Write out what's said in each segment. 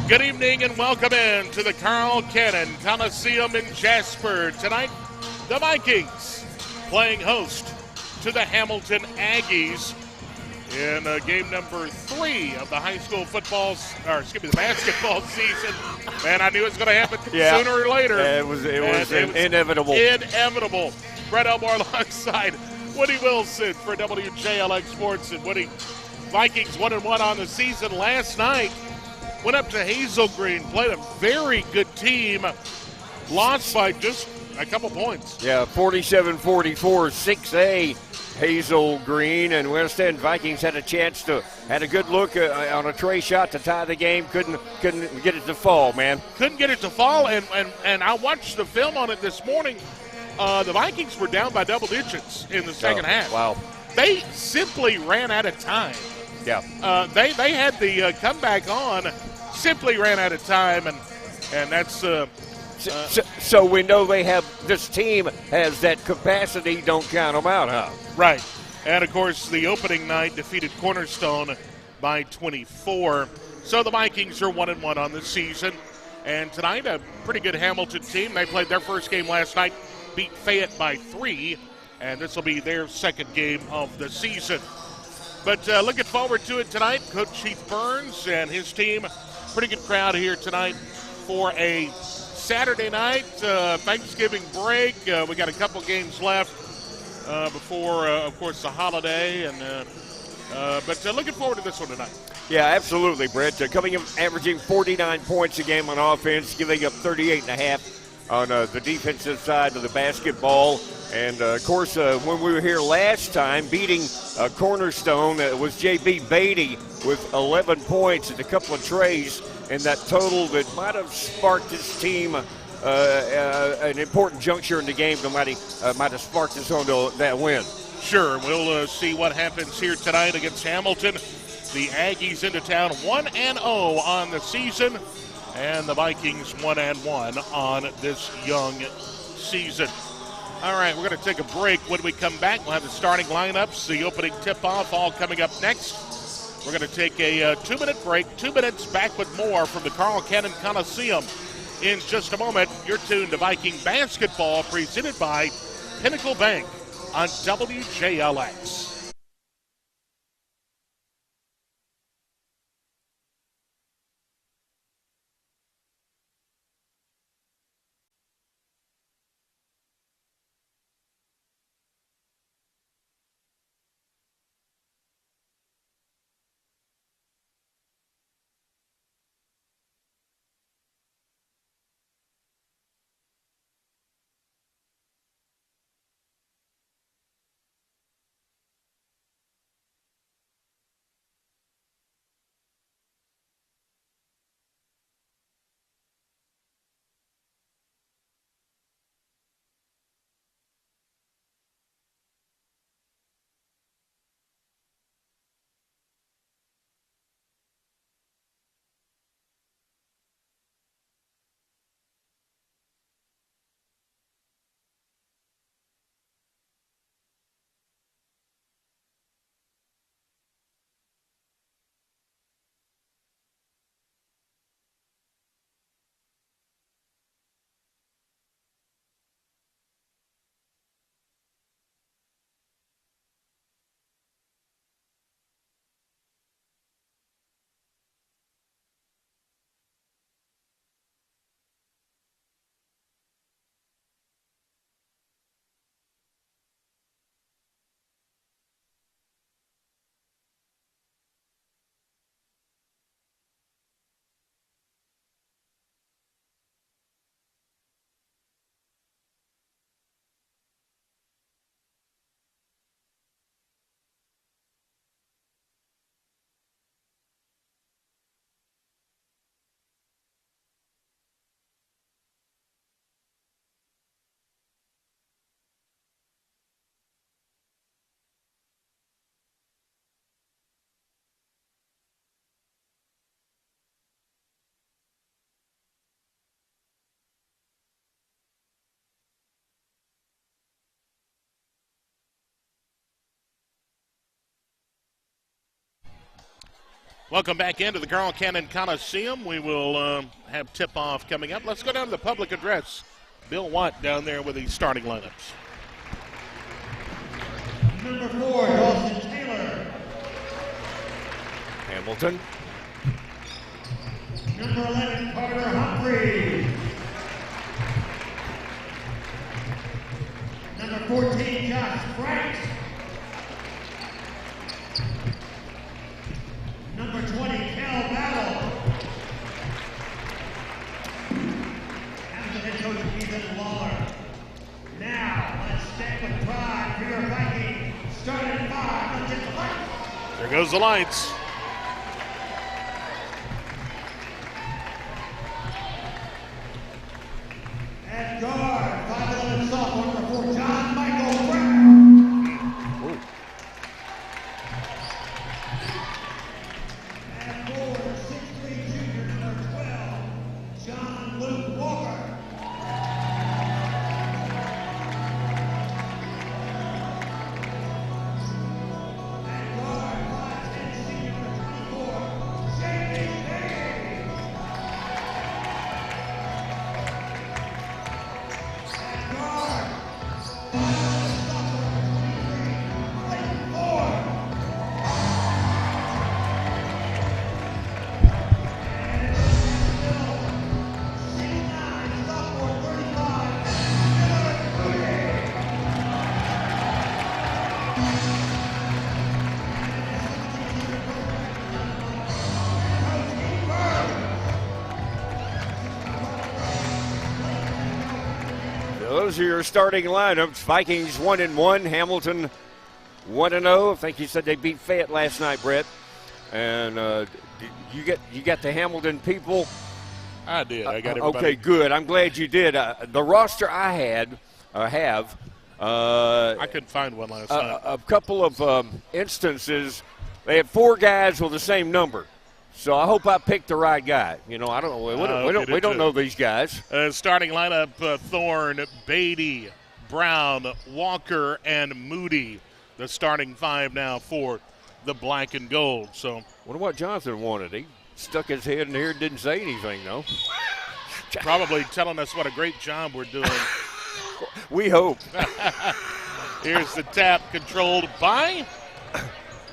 Good evening and welcome in to the Carl Cannon Coliseum in Jasper. Tonight, the Vikings playing host to the Hamilton Aggies in game number 3 of the the basketball season. Man, I knew it was going to happen sooner or later. Yeah, it was inevitable. Inevitable. Brett Elmore alongside Woody Wilson for WJLX Sports. And Woody, Vikings 1-1 on the season last night. Went up to Hazel Green, played a very good team, lost by just a couple points. Yeah, 47-44, 6A Hazel Green, and West End Vikings had a good look on a tray shot to tie the game. Couldn't get it to fall, man. Couldn't get it to fall, and I watched the film on it this morning. The Vikings were down by double digits in the second half. Wow. They simply ran out of time. Yeah. They had the comeback on, simply ran out of time, and that's so we know this team has that capacity. Don't count them out, huh? Right. And of course, the opening night defeated Cornerstone by 24. So the Vikings are 1-1 on the season. And tonight, a pretty good Hamilton team. They played their first game last night, beat Fayette by 3, and this will be their second game of the season. But looking forward to it tonight. Coach Keith Burns and his team. Pretty good crowd here tonight for a Saturday night Thanksgiving break. We got a couple games left before, of course, the holiday. But looking forward to this one tonight. Yeah, absolutely, Brett. Coming in averaging 49 points a game on offense, giving up 38.5 on the defensive side of the basketball. And, of course, when we were here last time, beating Cornerstone, was J.B. Beatty with 11 points and a couple of trays, and that total that might have sparked his team an important juncture in the game that might have sparked us onto that win. Sure, we'll see what happens here tonight against Hamilton. The Aggies into town 1-0 on the season, and the Vikings 1-1 on this young season. All right, we're going to take a break. When we come back, we'll have the starting lineups, the opening tip-off, all coming up next. We're going to take a 2-minute break. 2 minutes, back with more from the Carl Cannon Coliseum. In just a moment, you're tuned to Viking basketball presented by Pinnacle Bank on WJLX. Welcome back into the Carl Cannon Coliseum. We will have tip-off coming up. Let's go down to the public address. Bill Watt down there with the starting lineups. Number 4, Dawson Taylor. Hamilton. Number 11, Carter Humphrey. Number 14, Josh Franks. Number 20, Cal Battle. Hamilton head coach Ethan Lawler. Now, let's stand with pride for your Viking. Starting at 5, let's hit the lights. There goes the lights. At guard, 5'11" sophomore number 4, John Michael Brown. Ooh. At 4, 6'3" junior number 12, John Luke Walker. At guard, 5'10" senior number 24, Jamie Bailey. At guard, 5'11" sophomore number 23, Clayton Ford. Those are your starting lineups. Vikings 1-1, Hamilton 1-0. I think you said they beat Fayette last night, Brett. And you got the Hamilton people. I did. I got everybody. Okay, good. I'm glad you did. The roster I have. I couldn't find one last night. A couple of instances, they had 4 guys with the same number. So I hope I picked the right guy. You know, I don't know. We don't know these guys. Starting lineup: Thorne, Beatty, Brown, Walker, and Moody. The starting 5 now for the black and gold. So, Wonder what Jonathan wanted. He stuck his head in here and didn't say anything, though. probably telling us what a great job we're doing. We hope. Here's the tap, controlled by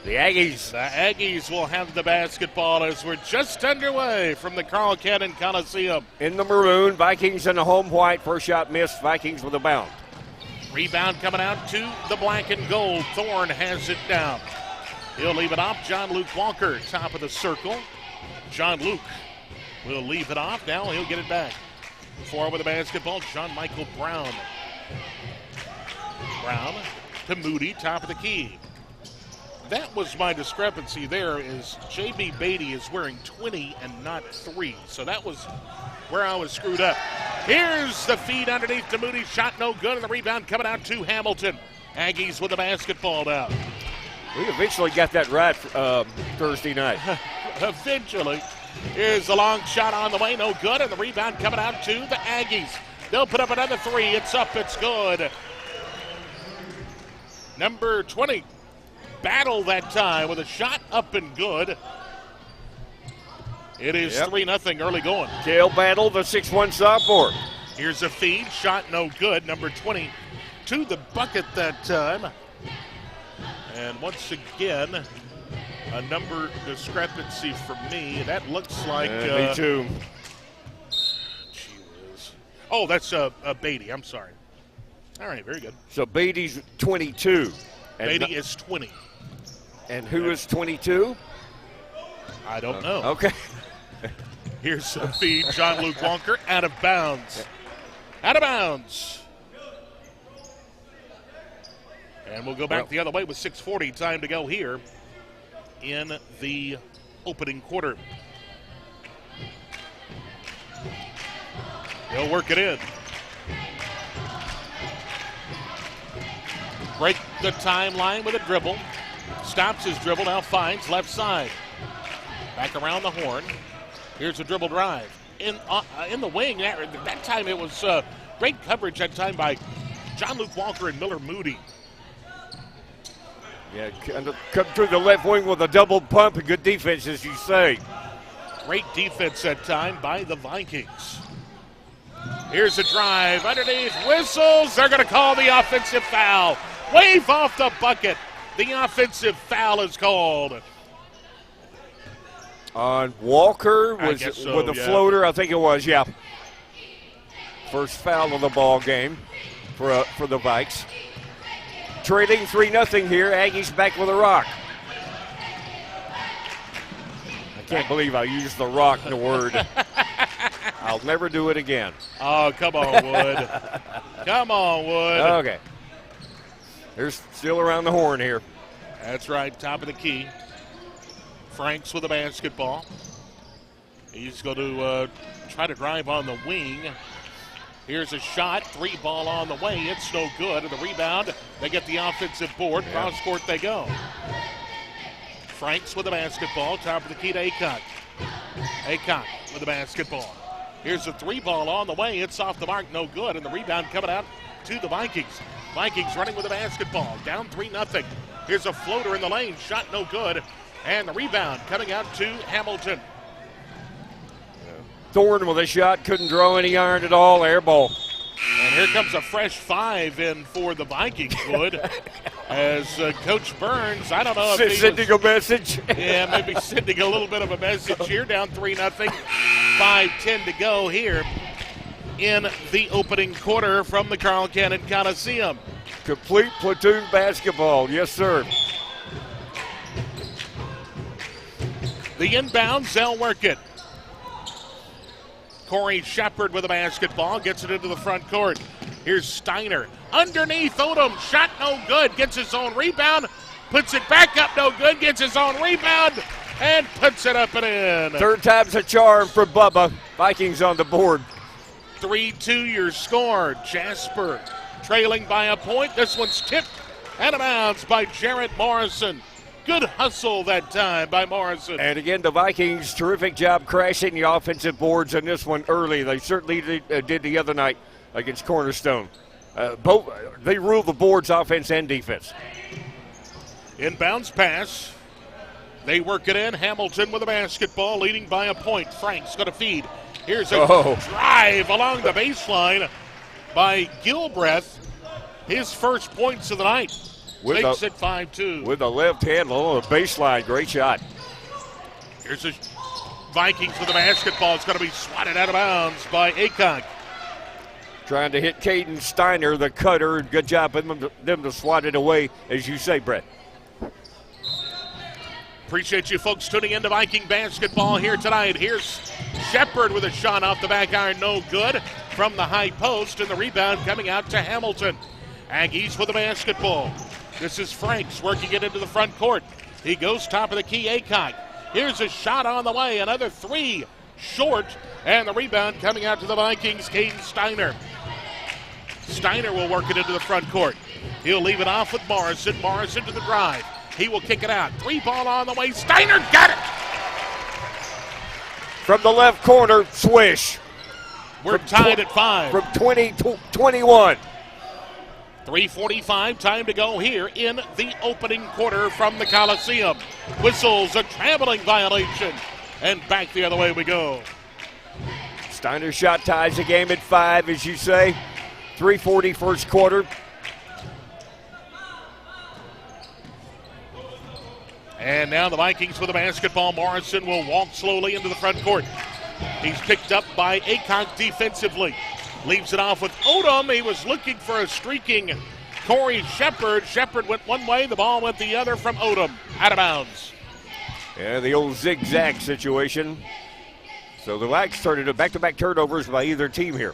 The Aggies. the Aggies. Will have the basketball as we're just underway from the Carl Cannon Coliseum. In the maroon, Vikings in the home white. First shot missed, Vikings with a bound. Rebound coming out to the black and gold. Thorne has it down. He'll leave it off. John Luke Walker, top of the circle. John Luke will leave it off. Now he'll get it back. Forward with the basketball, John Michael Brown. Brown to Moody, top of the key. That was my discrepancy there, is J.B. Beatty is wearing 20 and not 3. So that was where I was screwed up. Here's the feed underneath to Moody. Shot no good, and the rebound coming out to Hamilton. Aggies with the basketball now. We eventually got that right Thursday night. Eventually. Here's the long shot on the way, no good, and the rebound coming out to the Aggies. They'll put up another 3. It's up, it's good. Number 20. Battle that time with a shot up and good. It is 3-0 early going. Cale Battle, the 6'1 sophomore. Here's a feed, shot no good. Number 20 to the bucket that time. And once again, a number discrepancy for me. That looks like. Me too. Gee whiz. Oh, that's Beatty. I'm sorry. All right, very good. So Beatty's 22. Beatty is 20. And who is 22? I don't know. Okay. Here's a feed. John Luke Walker out of bounds. Out of bounds. And we'll go back the other way with 6:40 time to go here in the opening quarter. They'll work it in. Break the timeline with a dribble. Stops his dribble, now finds left side. Back around the horn. Here's a dribble drive. In the wing, that time it was great coverage that time by John Luke Walker and Miller Moody. Yeah, come through the left wing with a double pump and good defense, as you say. Great defense that time by the Vikings. Here's a drive underneath, whistles. They're going to call the offensive foul. Wave off the bucket. The offensive foul is called. On Walker I was guess so, with the yeah. floater, I think it was, yeah. First foul of the ball game for the Vikes. Trailing 3-0 here. Aggies back with a rock. I can't believe I used the rock in the word. I'll never do it again. Oh, come on, Wood. Come on, Wood. Okay. They're still around the horn here. That's right, top of the key. Franks with the basketball. He's going to try to drive on the wing. Here's a shot, 3-ball on the way. It's no good. And the rebound, they get the offensive board. Cross court they go. Franks with the basketball, top of the key to Aycock. Aycock with the basketball. Here's a 3-ball on the way. It's off the mark, no good. And the rebound coming out to the Vikings. Vikings running with the basketball, down 3-0. Here's a floater in the lane, shot no good. And the rebound coming out to Hamilton. Thorne with a shot, couldn't draw any iron at all, air ball. And here comes a fresh 5 in for the Vikings, Wood. As Coach Burns, I don't know if he sending a message. Yeah, maybe sending a little bit of a message here, down 3-0. 5:10 to go here in the opening quarter from the Carl Cannon Coliseum. Complete platoon basketball, yes, sir. The inbounds, they'll work it. Corey Shepard with the basketball, gets it into the front court. Here's Steiner. Underneath Odom, shot no good, gets his own rebound, puts it back up no good, gets his own rebound, and puts it up and in. Third time's a charm for Bubba. Vikings on the board. 3-2 your score. Jasper trailing by a point. This one's tipped out of bounds by Jarrett Morrison. Good hustle that time by Morrison. And again, the Vikings, terrific job crashing the offensive boards in this one early. They certainly did the other night against Cornerstone. They ruled the boards, offense and defense. Inbounds pass. They work it in. Hamilton with the basketball, leading by a point. Frank's going to feed. Here's a drive along the baseline by Gilbreth. His first points of the night. Makes it 5-2. With the left hand along the baseline. Great shot. Here's the Vikings with the basketball. It's going to be swatted out of bounds by Aycock. Trying to hit Caden Steiner, the cutter. Good job of them to swat it away, as you say, Brett. Appreciate you folks tuning in to Viking basketball here tonight. Here's Shepard with a shot off the back iron, no good from the high post, and the rebound coming out to Hamilton. Aggies with the basketball. This is Franks working it into the front court. He goes top of the key, Aycock. Here's a shot on the way, another 3 short, and the rebound coming out to the Vikings, Caden Steiner. Steiner will work it into the front court. He'll leave it off with Morrison. Morrison to the drive. He will kick it out. 3-ball on the way. Steiner got it! From the left corner, swish. We're tied at 5. From 20-21. 3:45, time to go here in the opening quarter from the Coliseum. Whistles, a traveling violation, and back the other way we go. Steiner's shot ties the game at 5, as you say. 3:40 first quarter. And now the Vikings with the basketball. Morrison will walk slowly into the front court. He's picked up by Aycock defensively. Leaves it off with Odom. He was looking for a streaking Corey Shepard. Shepard went one way. The ball went the other from Odom. Out of bounds. Yeah, the old zigzag situation. So the Vikes turned into back-to-back turnovers by either team here.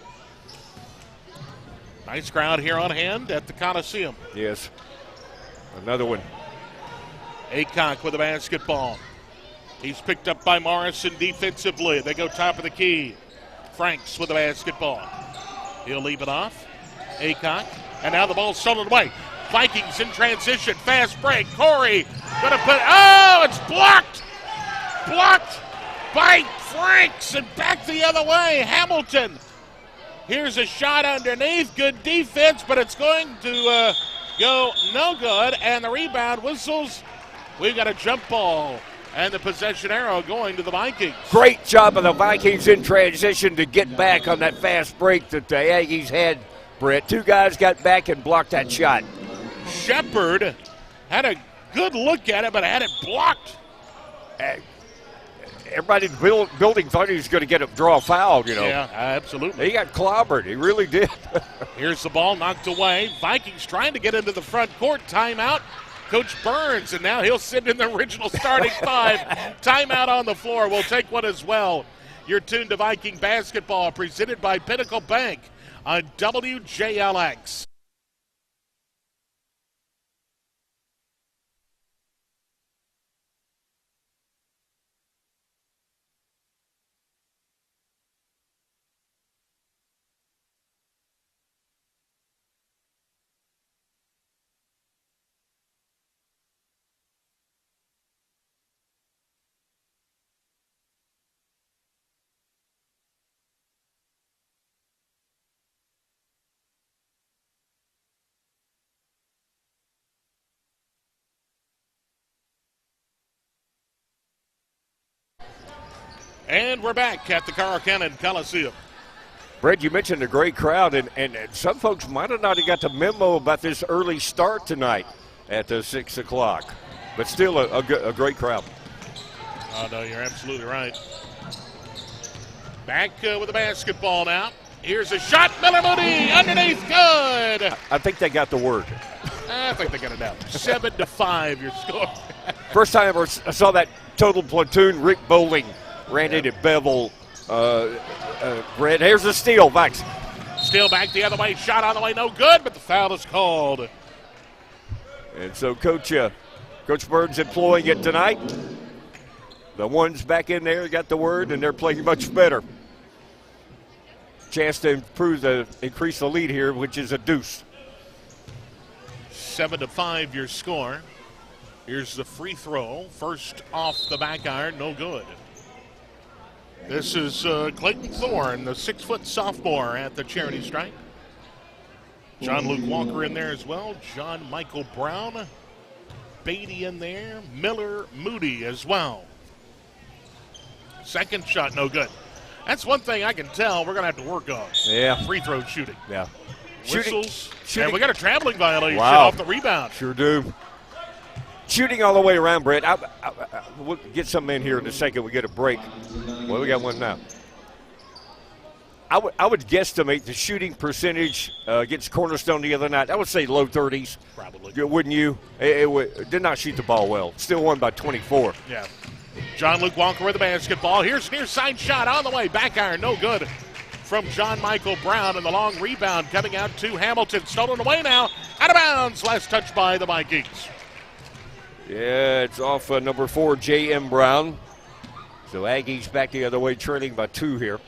Nice crowd here on hand at the Coliseum. Yes. Another one. Aycock with the basketball. He's picked up by Morrison defensively. They go top of the key. Franks with the basketball. He'll leave it off. Aycock. And now the ball's stolen away. Vikings in transition. Fast break. Corey going to put. Oh, it's blocked. Blocked by Franks and back the other way. Hamilton. Here's a shot underneath. Good defense, but it's going to go no good, and the rebound whistles. We've got a jump ball, and the possession arrow going to the Vikings. Great job of the Vikings in transition to get back on that fast break that the Aggies had, Brett. Two guys got back and blocked that shot. Shepard had a good look at it, but had it blocked. Everybody in the building thought he was going to draw a foul, you know. Yeah, absolutely. He got clobbered. He really did. Here's the ball knocked away. Vikings trying to get into the front court. Timeout. Coach Burns, and now he'll sit in the original starting five. Timeout on the floor. We'll take one as well. You're tuned to Viking basketball, presented by Pinnacle Bank on WJLX. And we're back at the Carl Cannon Coliseum. Brett, you mentioned a great crowd, and some folks might have not got the memo about this early start tonight at 6 o'clock. But still a great crowd. Oh, no, you're absolutely right. Back with the basketball now. Here's a shot. Miller Moody underneath. Good. I think they got the word. I think they got it now. 7-5 your score. First time I saw that total platoon. Rick Bowling ran it at Bevel. Brett, here's the steal, Vikes. Steal back the other way. Shot on the way. No good, but the foul is called. And so Coach Burns employing it tonight. The ones back in there got the word, and they're playing much better. Chance to increase the lead here, which is a deuce. 7-5 your score. Here's the free throw. First off the back iron, no good. This is Clayton Thorne, the 6-foot sophomore at the charity stripe. John Luke Walker in there as well. John Michael Brown. Beatty in there. Miller Moody as well. Second shot, no good. That's one thing I can tell we're going to have to work on. Yeah. Free throw shooting. Yeah. Whistles. Shooting. And we got a traveling violation Wow. off the rebound. Sure do. Shooting all the way around, Brett. We'll get something in here in a second. We get a break. Well, we got one now. I would guesstimate the shooting percentage against Cornerstone the other night. I would say low 30s. Probably. Wouldn't you? It did not shoot the ball well. Still won by 24. Yeah. John Luke Walker with the basketball. Here's near side shot on the way. Back iron, no good from John Michael Brown. And the long rebound coming out to Hamilton. Stolen away now. Out of bounds. Last touch by the Vikings. Yeah, it's off number 4, J.M. Brown. So Aggies back the other way, trailing by 2 here.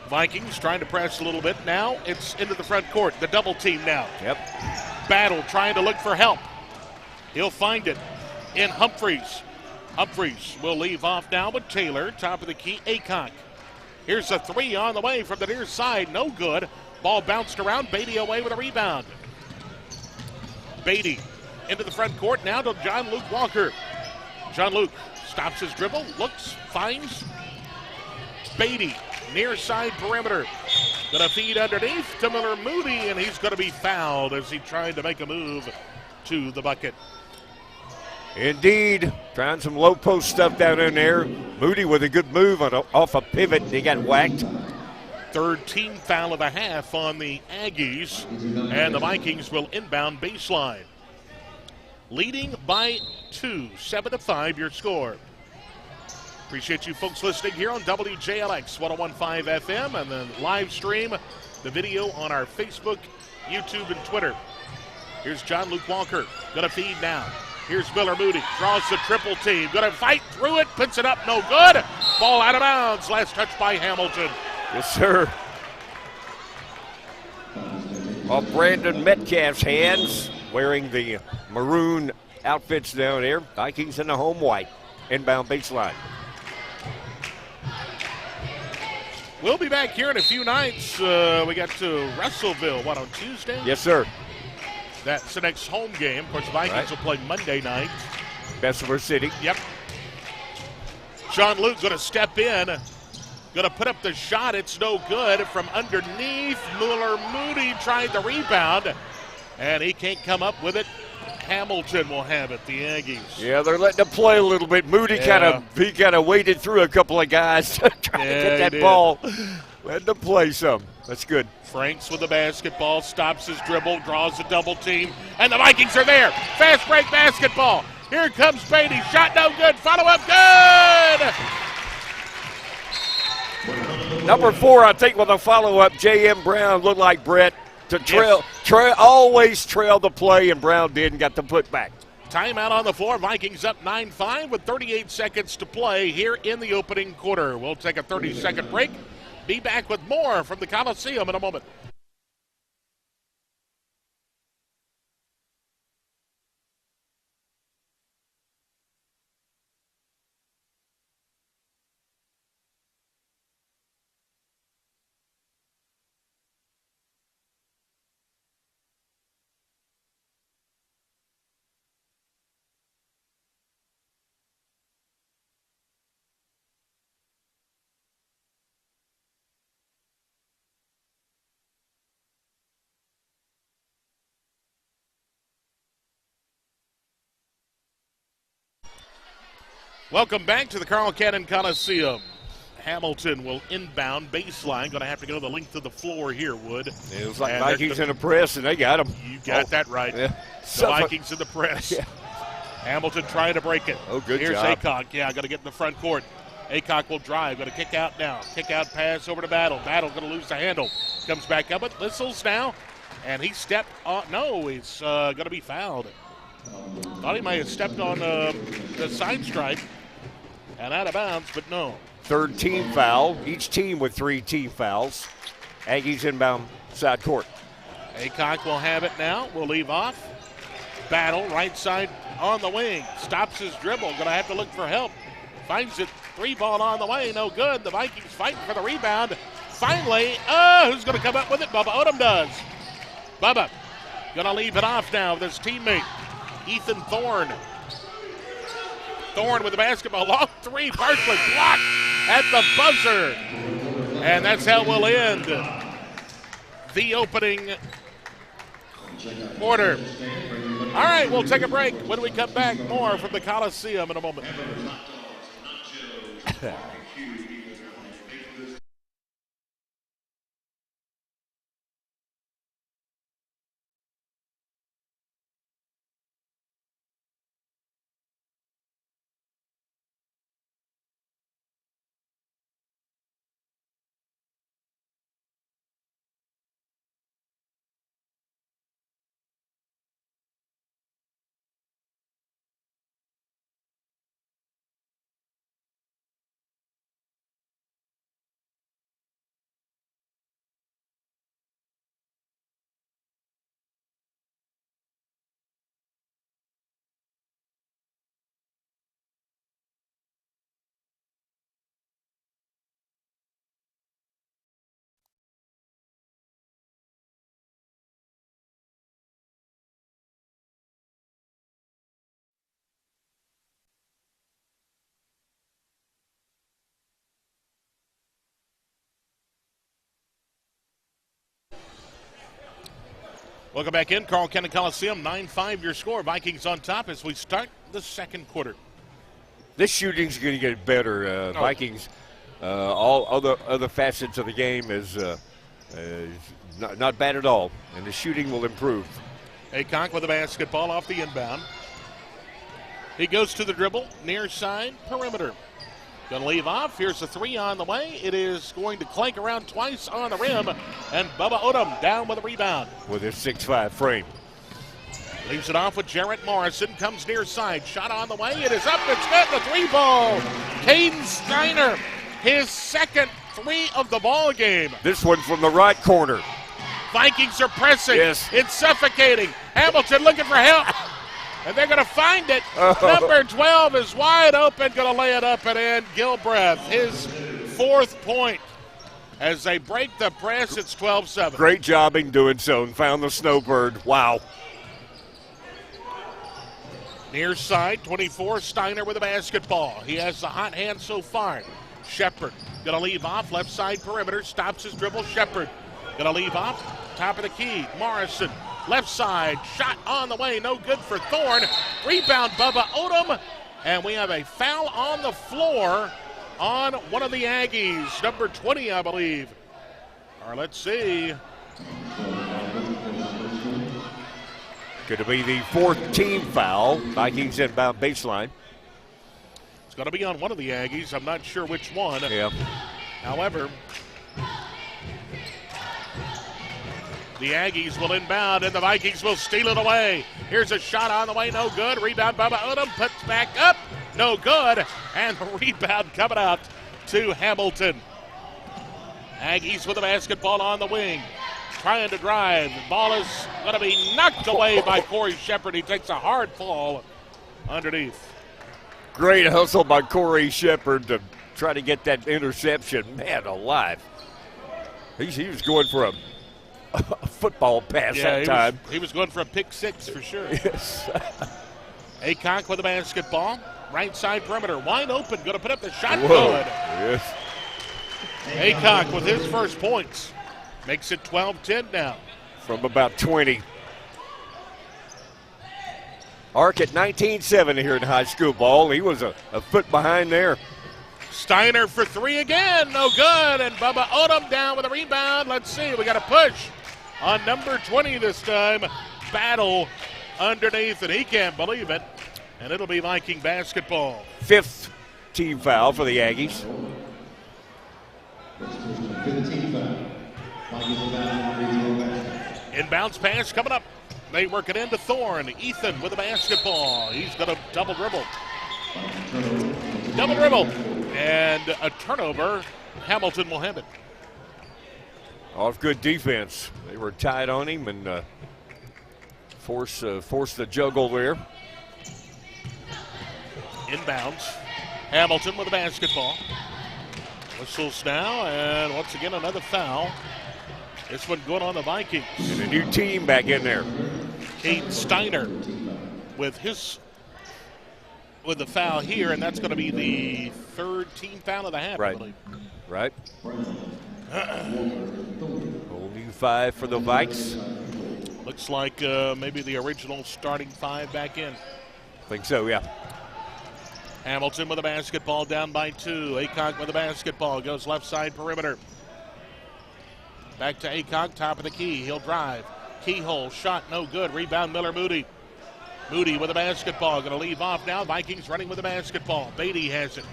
Vikings trying to press a little bit. Now it's into the front court. The double team now. Yep. Battle trying to look for help. He'll find it in Humphreys. Humphreys will leave off now with Taylor. Top of the key, Aycock. Here's a three on the way from the near side. No good. Ball bounced around. Beatty away with a rebound. Beatty into the front court now to John Luke Walker. John Luke stops his dribble, looks, finds Beatty near side perimeter. Gonna feed underneath to Miller Moody, and he's gonna be fouled as he tried to make a move to the bucket. Indeed, trying some low post stuff down in there. Moody with a good move off a pivot. He got whacked. Third team foul of the half on the Aggies, and the Vikings will inbound baseline. Leading by 2, 7-5 your score. Appreciate you folks listening here on WJLX 101.5 FM, and then live stream the video on our Facebook, YouTube, and Twitter. Here's John Luke Walker, gonna feed now. Here's Miller Moody, draws the triple team, gonna fight through it, puts it up, no good. Ball out of bounds, last touch by Hamilton. Yes, sir. Off Brandon Metcalf's hands, wearing the maroon outfits down there. Vikings in the home white. Inbound baseline. We'll be back here in a few nights. We got to Russellville, on Tuesday? Yes, sir. That's the next home game. Of course, the Vikings will play Monday night. Bessemer City. Yep. Sean Luke going to step in. Going to put up the shot. It's no good. From underneath, Mueller Moody tried the rebound, and he can't come up with it. Hamilton will have it, the Aggies. Yeah, they're letting them play a little bit. Moody kind of waded through a couple of guys trying to get that ball. Let them play some. That's good. Franks with the basketball, stops his dribble, draws a double team, and the Vikings are there. Fast break basketball. Here comes Beatty. Shot no good. Follow up good. Number 4, I think, with a follow-up, J.M. Brown looked like Brett to always trail the play, and Brown did and got the putback. Timeout on the floor. Vikings up 9-5 with 38 seconds to play here in the opening quarter. We'll take a 30-second break. Be back with more from the Coliseum in a moment. Welcome back to the Carl Cannon Coliseum. Hamilton will inbound baseline. Going to have to go the length of the floor here, Wood. It was like Vikings in the press, and they got him. You got that right. Yeah. The Vikings in the press. Yeah. Hamilton trying to break it. Oh, good Here's job. Aycock. Yeah, got to get in the front court. Aycock will drive. Going to kick out now. Kick out pass over to Battle. Battle going to lose the handle. Comes back up. It whistles now. And he stepped on. No, he's going to be fouled. Thought he may have stepped on the side stripe and out of bounds, but no. Third team foul. Each team with 3 team fouls. Aggies inbound side court. Aycock will have it now. We'll leave off. Battle, right side on the wing. Stops his dribble. Going to have to look for help. Finds it. 3-ball on the way. No good. The Vikings fighting for the rebound. Finally, who's going to come up with it? Bubba Odom does. Bubba going to leave it off now with his teammate, Ethan Thorne. Thorne with the basketball. Long 3, partially blocked at the buzzer. And that's how we'll end the opening quarter. All right, we'll take a break. When we come back, more from the Coliseum in a moment. Welcome back in. Carl Cannon Coliseum, 9-5 your score. Vikings on top as we start the second quarter. This shooting's going to get better. Vikings, all other facets of the game is not bad at all, and the shooting will improve. Aycock with the basketball off the inbound. He goes to the dribble, near side, perimeter. Going to leave off. Here's a 3 on the way. It is going to clank around twice on the rim, and Bubba Odom down with a rebound. With his 6'5" frame. Leaves it off with Jarrett Morrison. Comes near side. Shot on the way. It is up. It's good. The 3-ball. Caden Steiner, his second 3 of the ball game. This one from the right corner. Vikings are pressing. Yes. It's suffocating. Hamilton looking for help. And they're going to find it. Number 12 is wide open. Going to lay it up and in. Gilbreth, his 4th point. as they break the press. It's 12-7. Great job in doing so and found the snowbird. Wow. Near side, 24, Steiner with the basketball. He has the hot hand so far. Shepard going to leave off, left side perimeter, stops his dribble. Shepard going to leave off, top of the key. Morrison, left side, shot on the way, no good for Thorne. Rebound, Bubba Odom, and we have a foul on the floor on one of the Aggies, number 20, I believe. Or let's see. Going to be the fourth team foul. Vikings inbound baseline. It's going to be on one of the Aggies. I'm not sure which one. Yeah. However, the Aggies will inbound, and the Vikings will steal it away. Here's a shot on the way, no good. Rebound, Bubba Odom puts back up, no good. And the rebound coming out to Hamilton. Aggies with the basketball on the wing, trying to drive. The ball is going to be knocked away by Corey Shepard. He takes a hard fall underneath. Great hustle by Corey Shepard to try to get that interception. Man alive. He was going for a football pass that time. He was going for a pick six for sure. Yes. Aycock with the basketball. Right side perimeter, wide open, going to put up the shot. Whoa. Good. Yes. Aycock with his first points. Makes it 12-10 now. From about 20. Ark at 19-7 here in high school ball. He was a foot behind there. Steiner for three again, no good. And Bubba Odom down with a rebound. Let's see, we got a push on number 20 this time. Battle underneath, and he can't believe it. And it'll be Viking basketball. Fifth team foul for the Aggies. Inbounds pass coming up. They work it into Thorne. Ethan with the basketball. He's got a double dribble. Double dribble. And a turnover. Hamilton will have it. Off good defense. They were tied on him and forced the juggle there. Inbounds. Hamilton with the basketball. Whistles now, and once again another foul. This one going on the Vikings. And a new team back in there. Kate Steiner with the foul here, and that's going to be the third team foul of the half, right. I believe. Right. Only 5 for the Vikes. Looks like maybe the original starting 5 back in. Think so, yeah. Hamilton with the basketball, down by 2. Aycock with the basketball, goes left side perimeter. Back to Aycock, top of the key. He'll drive. Keyhole, shot no good. Rebound Miller Moody. Moody with the basketball, going to leave off now. Vikings running with the basketball. Beatty has it.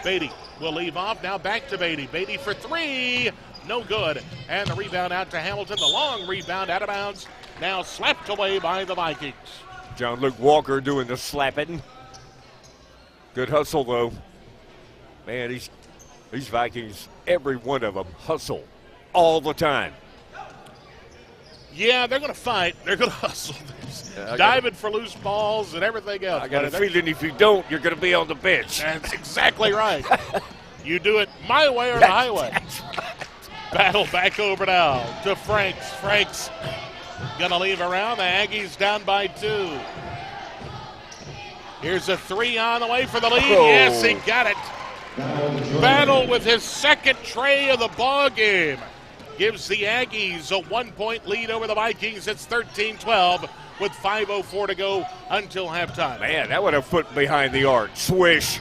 Beatty will leave off, now back to Beatty. Beatty for 3, no good. And the rebound out to Hamilton. The long rebound out of bounds, now slapped away by the Vikings. John Luke Walker doing the slapping. Good hustle, though. Man, these Vikings, every one of them, hustle all the time. Yeah, they're going to fight. They're going to hustle. Diving for loose balls and everything else. I got a feeling if you don't, you're going to be on the bench. That's exactly right. You do it my way or the highway. That's right. Battle back over now to Franks. Franks going to leave around. The Aggies down by 2. Here's a 3 on the way for the lead. Oh. Yes, he got it. Battle with his second tray of the ball game. Gives the Aggies a 1-point lead over the Vikings. It's 13-12 with 5:04 to go until halftime. Man, that would have foot behind the arc. Swish.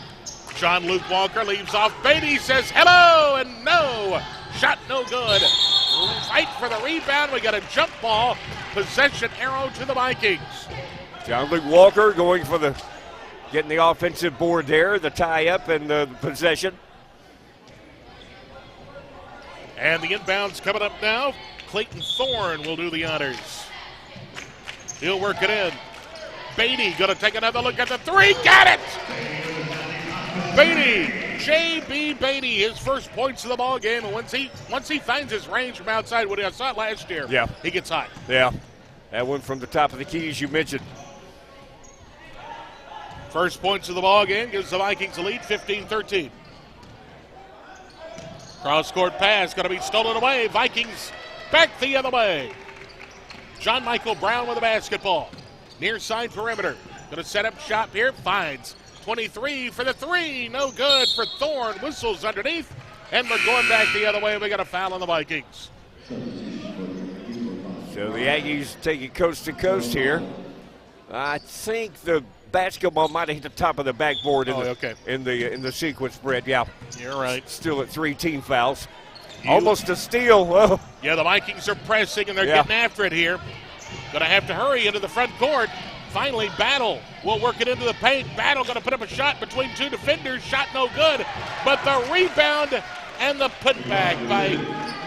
John Luke Walker leaves off. Beatty says hello and no. Shot no good. Fight for the rebound. We got a jump ball. Possession arrow to the Vikings. John Luke Walker going for getting the offensive board there, the tie up and the possession. And the inbounds coming up now. Clayton Thorne will do the honors. He'll work it in. Beatty going to take another look at the 3. Got it! Beatty, J.B. Beatty, his first points of the ball game. And once he finds his range from outside, what I saw it last year, yeah, he gets hot. Yeah, that one from the top of the key, as you mentioned. First points of the ball game gives the Vikings a lead, 15-13. Cross-court pass going to be stolen away. Vikings back the other way. John Michael Brown with the basketball. Near side perimeter. Going to set up shop here. Finds 23 for the three. No good for Thorne. Whistles underneath. And we're going back the other way. We got a foul on the Vikings. So the Aggies take it coast to coast here. I think the basketball might have hit the top of the backboard in the sequence, Brett. Yeah, you're right. Still at 3 team fouls. Almost a steal. Whoa. Yeah, the Vikings are pressing and they're getting after it here. Going to have to hurry into the front court. Finally, Battle will work it into the paint. Battle going to put up a shot between two defenders. Shot no good, but the rebound and the putback by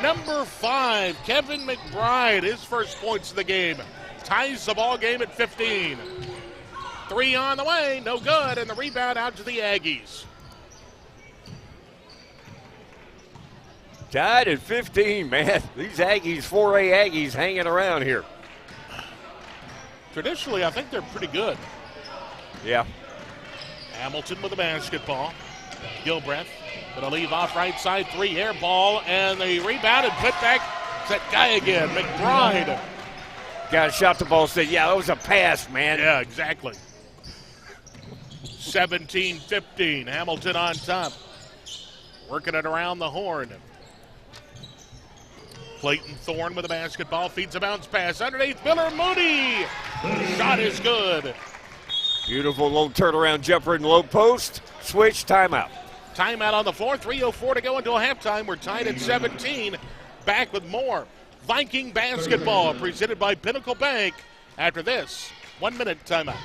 number 5, Kevin McBride. His first points of the game. Ties the ball game at 15. 3 on the way, no good, and the rebound out to the Aggies. Tied at 15, man. These Aggies, 4A Aggies, hanging around here. Traditionally, I think they're pretty good. Yeah. Hamilton with the basketball. Gilbreth going to leave off right side, 3 air ball, and the rebound and put back. It's that guy again, McBride. Guy shot the ball, said, yeah, that was a pass, man. Yeah, exactly. 17-15, Hamilton on top. Working it around the horn. Clayton Thorne with the basketball, feeds a bounce pass underneath Miller Moody. Shot is good. Beautiful little turnaround jumper in low post. Switch, timeout. Timeout on the floor, 3:04 to go until halftime. We're tied at 17. Back with more Viking basketball presented by Pinnacle Bank after this 1-minute timeout.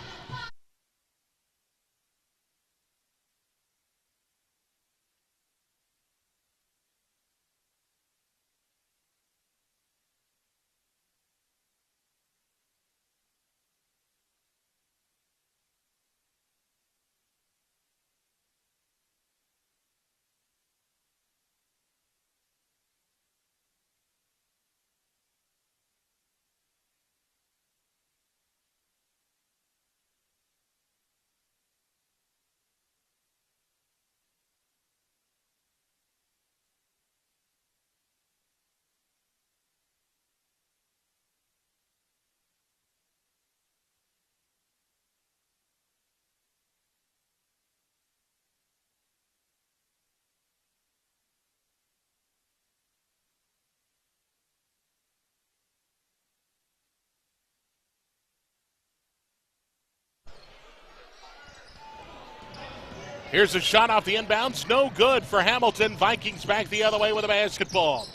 Here's a shot off the inbounds. No good for Hamilton. Vikings back the other way with a basketball.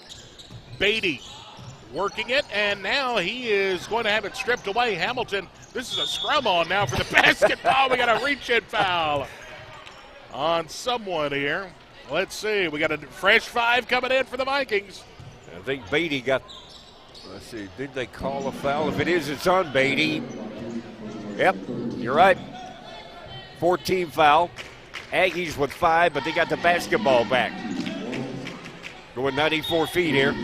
Beatty working it, and now he is going to have it stripped away. Hamilton, this is a scrum on now for the basketball. We got a reach-in foul on someone here. Let's see. We got a fresh 5 coming in for the Vikings. I think Beatty got, let's see, did they call a foul? If it is, it's on Beatty. Yep, you're right. 14 foul. Aggies with 5, but they got the basketball back. Going 94 feet here.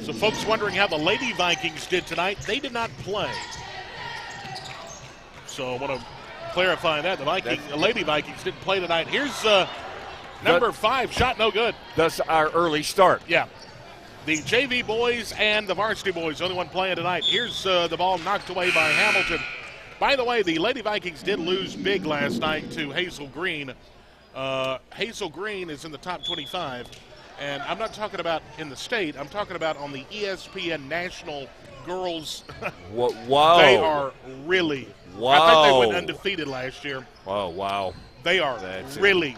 So folks wondering how the Lady Vikings did tonight, they did not play. So I want to clarify that. The Lady Vikings didn't play tonight. Here's number 5, shot no good. Thus our early start. Yeah. The JV boys and the varsity boys, the only one playing tonight. Here's the ball knocked away by Hamilton. By the way, the Lady Vikings did lose big last night to Hazel Green. Hazel Green is in the top 25, and I'm not talking about in the state. I'm talking about on the ESPN National Girls. Wow. They are really. Wow. I think they went undefeated last year. Oh, wow. They are really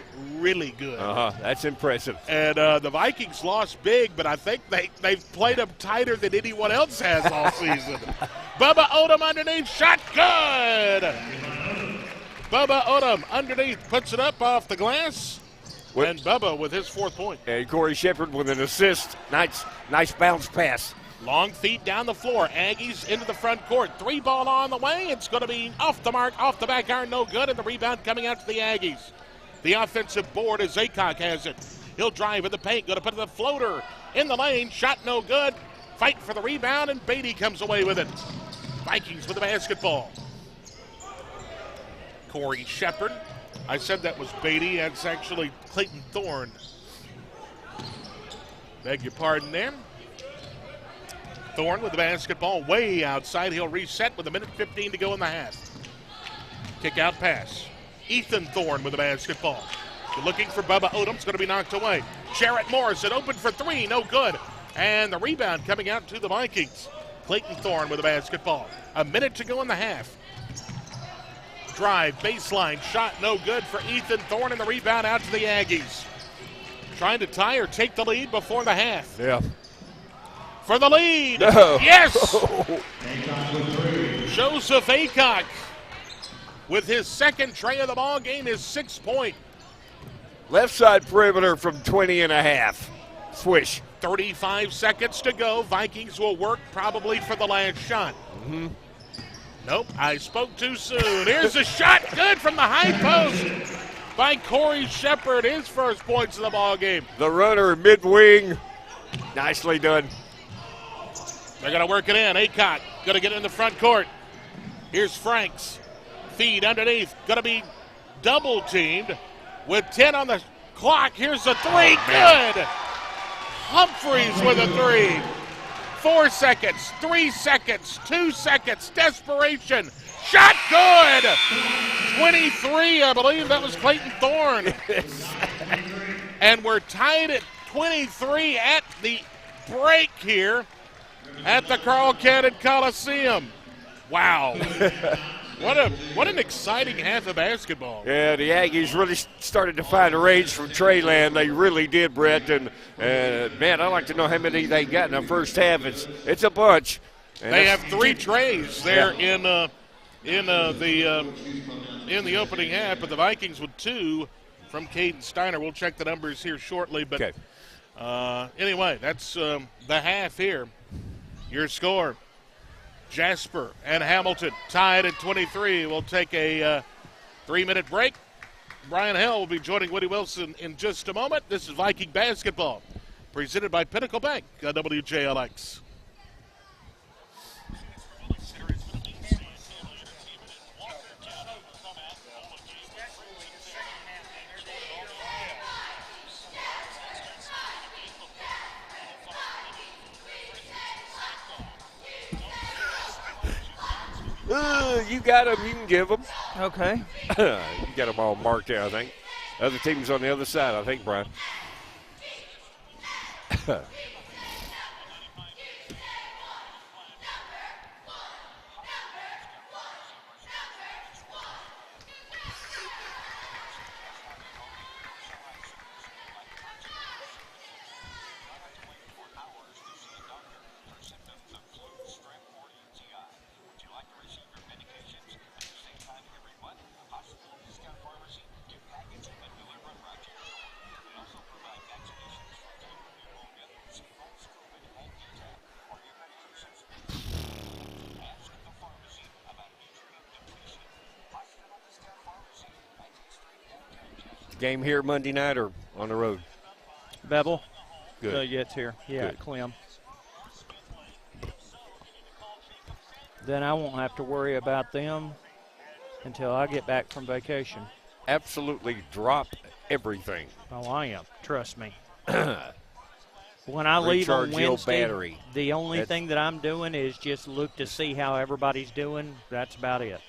good. That's impressive. And the Vikings lost big, but I think they've played them tighter than anyone else has all season. Bubba Odom underneath, shot good. Bubba Odom underneath, puts it up off the glass. And Bubba with his 4th point. And Corey Shepard with an assist. Nice bounce pass. Long feet down the floor. Aggies into the front court. 3 ball on the way. It's going to be off the mark, off the back iron, no good. And the rebound coming out to the Aggies. The offensive board as Aycock has it. He'll drive in the paint. Going to put the floater in the lane. Shot no good. Fight for the rebound, and Beatty comes away with it. Vikings with the basketball. Corey Shepard. I said that was Beatty. That's actually Clayton Thorne. Beg your pardon there. Thorne with the basketball way outside. He'll reset with 1:15 to go in the half. Kick out pass. Ethan Thorne with the basketball. Looking for Bubba Odom's going to be knocked away. Jarrett Morrison open for three, no good. And the rebound coming out to the Vikings. Clayton Thorne with the basketball. 1 minute to go in the half. Drive, baseline, shot no good for Ethan Thorne, and the rebound out to the Aggies. Trying to tie or take the lead before the half. Yeah. For the lead. No. Yes. Joseph Aycock with his second tray of the ball game, his 6-point. Left side perimeter from 20 and a half. Swish. 35 seconds to go. Vikings will work probably for the last shot. Nope, I spoke too soon. Here's a shot. Good from the high post by Corey Shepard. His first points of the ball game. The runner mid-wing. Nicely done. They're going to work it in. Aycock going to get in the front court. Here's Franks. Feed underneath. Going to be double teamed with 10 on the clock. Here's a three. Good. Humphreys with a three. 4 seconds, 3 seconds, 2 seconds. Desperation. Shot good. 23, I believe that was Clayton Thorne. And we're tied at 23 at the break here at the Carl Cannon Coliseum. Wow. What an exciting half of basketball. Yeah, the Aggies really started to find a range from Treyland. They really did, Brett. And man, I'd like to know how many they got in the first half. It's a bunch. And they have 3 trays there in the opening half, but the Vikings with 2 from Caden Steiner. We'll check the numbers here shortly. But anyway, that's the half here. Your score. Jasper and Hamilton tied at 23. We'll take a 3-minute break. Brian Hill will be joining Woody Wilson in just a moment. This is Viking basketball, presented by Pinnacle Bank on WJLX. You got them, you can give them. Okay. You got them all marked out, I think. Other teams on the other side, I think, Brian. Game here Monday night or on the road? Bevel. Good. So yeah, it's here. Yeah, Good. Clem. Then I won't have to worry about them until I get back from vacation. Absolutely drop everything. Oh, I am. Trust me. When I leave on Recharge your Wednesday, battery. the only thing that I'm doing is just look to see how everybody's doing. That's about it.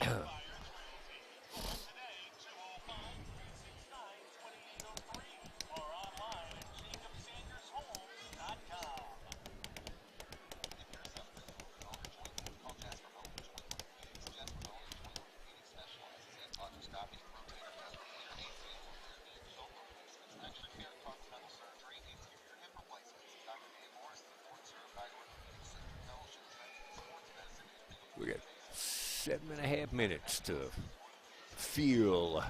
We got 7.5 minutes to feel.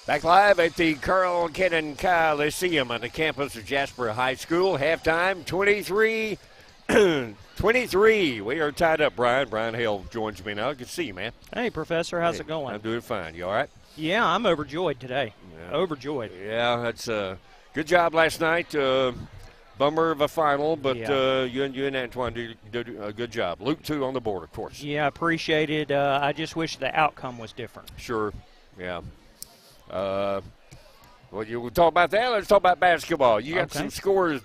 Back live at the Carl Kennan Coliseum on the campus of Jasper High School. Halftime, 23. We are tied up, Brian. Brian Hale joins me now. Good to see you, man. Hey, Professor. How's it going? I'm doing fine. You all right? Yeah, I'm overjoyed today. Yeah. Overjoyed. Yeah, that's a good job last night. Bummer of a final, but Yeah. You and Antoine did a good job. Luke, too, on the board, of course. Yeah, appreciate it. I just wish the outcome was different. Sure, yeah. Well, we'll talk about that. Let's talk about basketball. You got some scores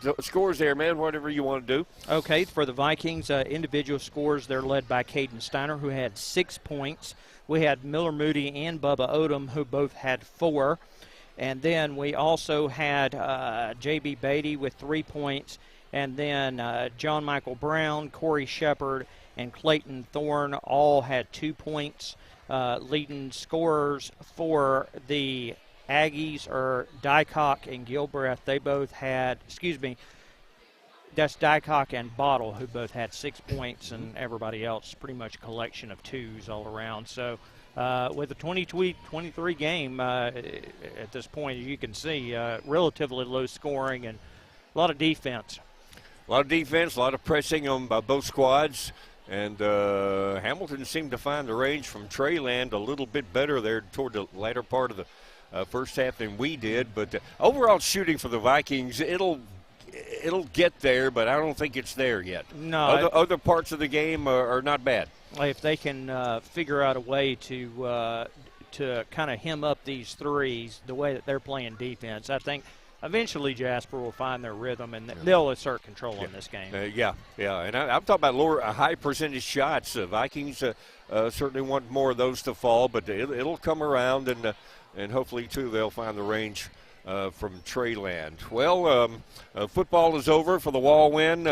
there, man, whatever you want to do. Okay, for the Vikings, individual scores, they're led by Caden Steiner, who had 6 points. We had Miller Moody and Bubba Odom, who both had 4. And then we also had J.B. Beatty with 3 points. And then John Michael Brown, Corey Shepard, and Clayton Thorne all had 2 points. Leading scorers for the Aggies are Dycock and Gilbreth. They both had, that's Dycock and Bottle, who both had 6 points, and everybody else pretty much a collection of 2s all around. So with a 23 game at this point, as you can see, relatively low scoring and a lot of defense. A lot of defense, a lot of pressing on by both squads. And Hamilton seemed to find the range from Treyland a little bit better there toward the latter part of the first half than we did. But overall shooting for the Vikings, it'll get there, but I don't think it's there yet. No. Other parts of the game are not bad. If they can figure out a way to kind of hem up these threes the way that they're playing defense, I think eventually Jasper will find their rhythm and they'll assert control in this game. Yeah. And I'm talking about high percentage shots. Vikings certainly want more of those to fall, but it'll come around, and hopefully, too, they'll find the range from Treyland. Well, football is over for the Wall win.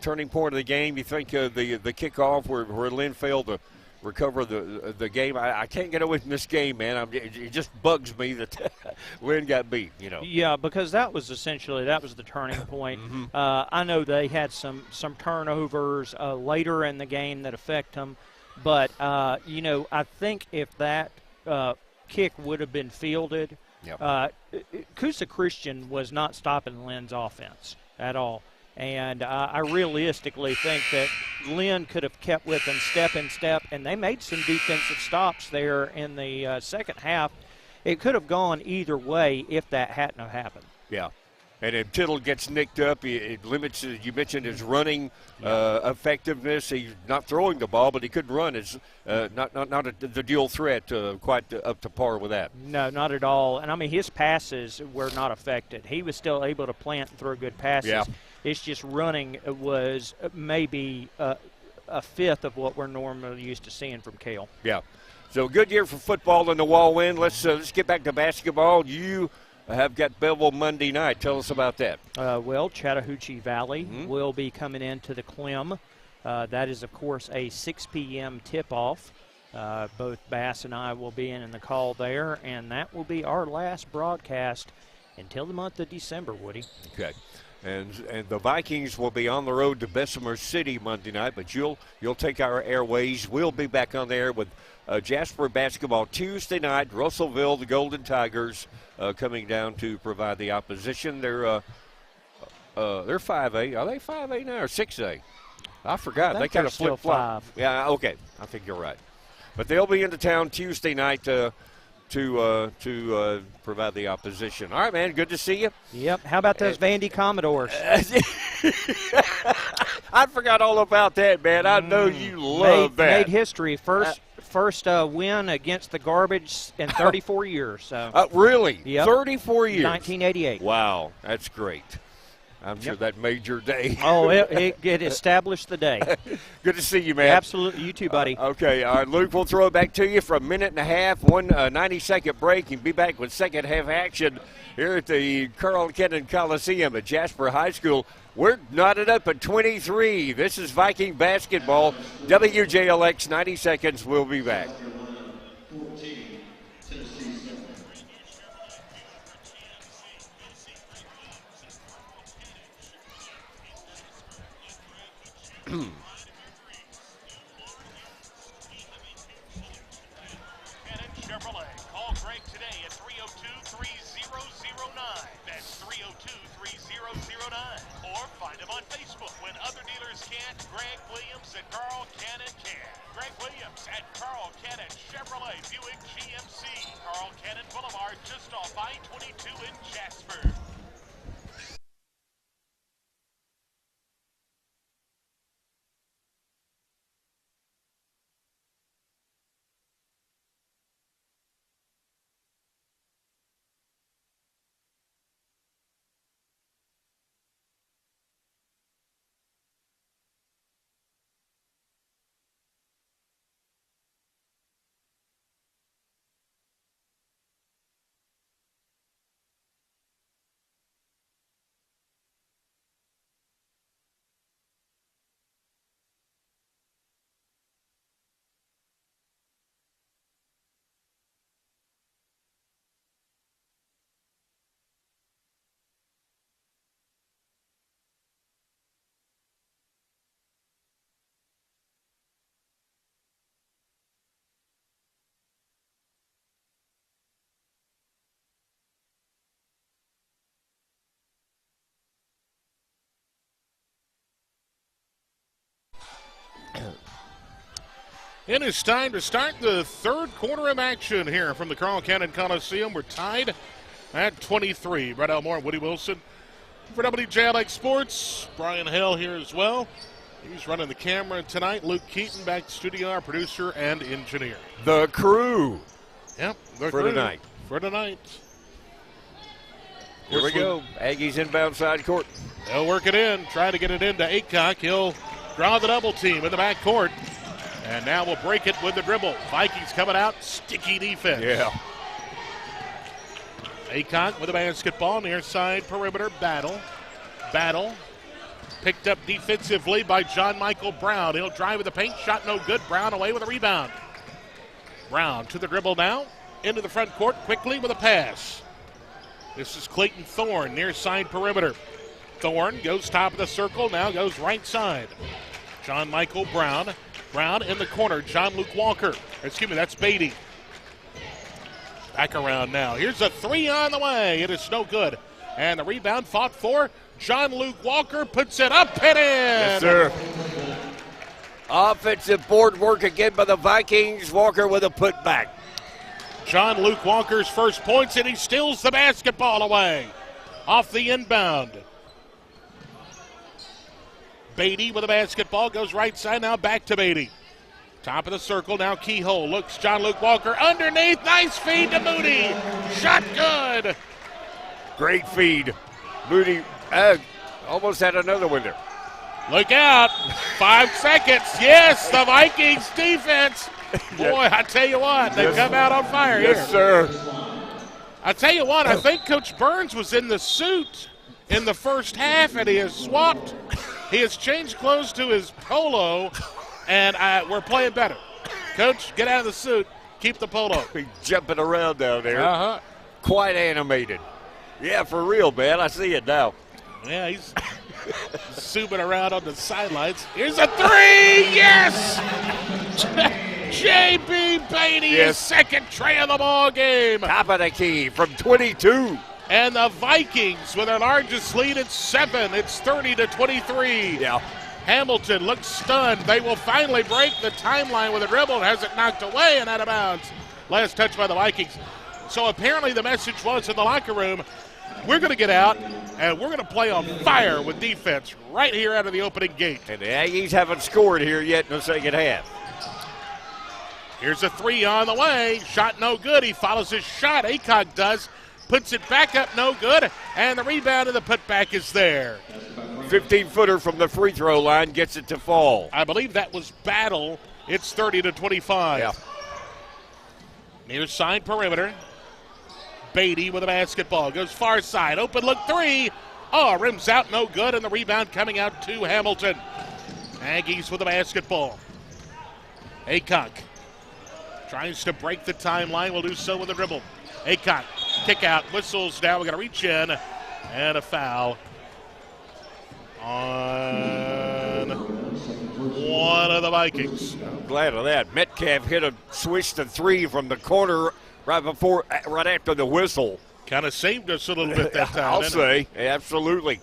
Turning point of the game, you think the kickoff where Lynn failed to recover the game. I can't get away from this game, man. It just bugs me that Lynn got beat, you know. Yeah, because that was the turning point. I know they had some turnovers later in the game that affect them, but I think if that kick would have been fielded, Coosa Christian was not stopping Lynn's offense at all. And I realistically think that Lynn could have kept with them step in step, and they made some defensive stops there in the second half. It could have gone either way if that hadn't have happened. Yeah. And if Tittle gets nicked up, it limits, you mentioned his running effectiveness. He's not throwing the ball, but he could run. It's not the dual threat quite up to par with that. No, not at all. And, I mean, his passes were not affected. He was still able to plant and throw good passes. Yeah. It's just running was maybe a fifth of what we're normally used to seeing from Cale. Yeah. So good year for football in the Wall win. Let's get back to basketball. You have got Belleville Monday night. Tell us about that. Well, Chattahoochee Valley will be coming into the Clem. That is, of course, a 6 p.m. tip-off. Both Bass and I will be in the call there, and that will be our last broadcast until the month of December, Woody. Okay. And the Vikings will be on the road to Bessemer City Monday night, but you'll take our airways. We'll be back on the air with Jasper basketball Tuesday night. Russellville, the Golden Tigers, coming down to provide the opposition. They're 5A. Are they 5A now or 6A? I forgot. They kind of flip-flop. Yeah, okay. I think you're right. But they'll be into town Tuesday night to provide the opposition. All right, man, good to see you. Yep. How about those Vandy Commodores? I forgot all about that, man. I know you love that. Made history. First win against the garbage in 34 years. So. Really? Yep. 34 years. 1988. Wow, that's great. I'm sure that made your day. Oh, it established the day. Good to see you, man. Absolutely. You too, buddy. Okay. All right, Luke, we'll throw it back to you for a minute and a half, 90-second break, and be back with second half action here at the Carl Kennan Coliseum at Jasper High School. We're knotted up at 23. This is Viking basketball. WJLX 90 seconds. We'll be back. Chevrolet. Call Greg today at 3 Greg Williams at Carl Cannon Chevrolet Buick GMC. Carl Cannon Boulevard, just off I-22 in Jasper. It is time to start the third quarter of action here from the Carl Cannon Coliseum. We're tied at 23. Brett Elmore and Woody Wilson for WJLX Sports. Brian Hale here as well. He's running the camera tonight. Luke Keaton back to studio, our producer and engineer. The crew. Yep, the For crew tonight. For tonight. Here we go. Aggies inbound side court. They'll work it in, try to get it into Aycock. He'll draw the double team in the back court. And now we'll break it with the dribble. Vikings coming out, sticky defense. Yeah. Aycock with a basketball, near side perimeter, battle. Picked up defensively by John Michael Brown. He'll drive with the paint, shot no good. Brown away with a rebound. Brown to the dribble now, into the front court quickly with a pass. This is Clayton Thorne, near side perimeter. Thorne goes top of the circle, now goes right side. John Michael Brown. Brown in the corner, John Luke Walker. Excuse me, that's Beatty. Back around now. Here's a three on the way. It is no good. And the rebound fought for. John Luke Walker puts it up and in. Yes, sir. Offensive board work again by the Vikings. Walker with a putback. John Luke Walker's first points, and he steals the basketball away. Off the inbound. Beatty with a basketball, goes right side, now back to Beatty. Top of the circle, now Keyhole, looks John Luke Walker underneath, nice feed to Moody. Shot good. Great feed. Moody almost had another one there. Look out, 5 seconds, yes, the Vikings defense. Boy, I tell you what, they come out on fire here. Yes, sir. I tell you what, I think Coach Burns was in the suit in the first half, and he has swapped. He has changed clothes to his polo, and we're playing better. Coach, get out of the suit. Keep the polo. He's jumping around down there. Uh-huh. Quite animated. Yeah, for real, man. I see it now. Yeah, he's zooming around on the sidelines. Here's a three! Yes! J.B. Beatty, his second tray of the ball game. Top of the key from 22. And the Vikings with their largest lead at 7. It's 30-23. Yeah. Hamilton looks stunned. They will finally break the timeline with a dribble and has it knocked away and out of bounds. Last touch by the Vikings. So apparently the message was in the locker room, we're going to get out and we're going to play on fire with defense right here out of the opening gate. And the Aggies haven't scored here yet in the second half. Here's a three on the way. Shot no good. He follows his shot. Aycock does. Puts it back up, no good, and the rebound and the putback is there. 15-footer from the free throw line gets it to fall. I believe that was Battle. It's 30-25. Yeah. Near side perimeter. Beatty with a basketball. Goes far side. Open look three. Oh, rims out, no good, and the rebound coming out to Hamilton. Aggies with a basketball. Aycock tries to break the timeline. Will do so with a dribble. Aycock, kick out, whistles now. We're going to reach in, and a foul on one of the Vikings. I'm glad of that. Metcalf hit a switch to three from the corner right after the whistle. Kind of saved us a little bit that time. I'll say, absolutely.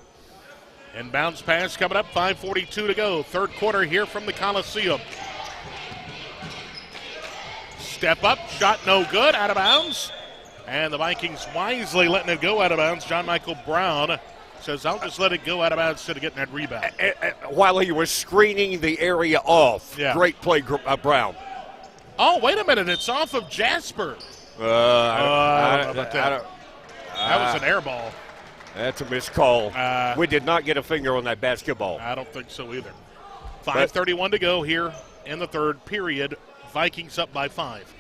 Inbounds pass coming up, 5:42 to go. Third quarter here from the Coliseum. Step up, shot no good, out of bounds. And the Vikings wisely letting it go out of bounds. John Michael Brown says, I'll just let it go out of bounds instead of getting that rebound. While he was screening the area off. Yeah. Great play, Brown. Oh, wait a minute. It's off of Jasper. I don't know about that. That was an air ball. That's a missed call. We did not get a finger on that basketball. I don't think so either. 5:31 to go here in the third period. Vikings up by 5.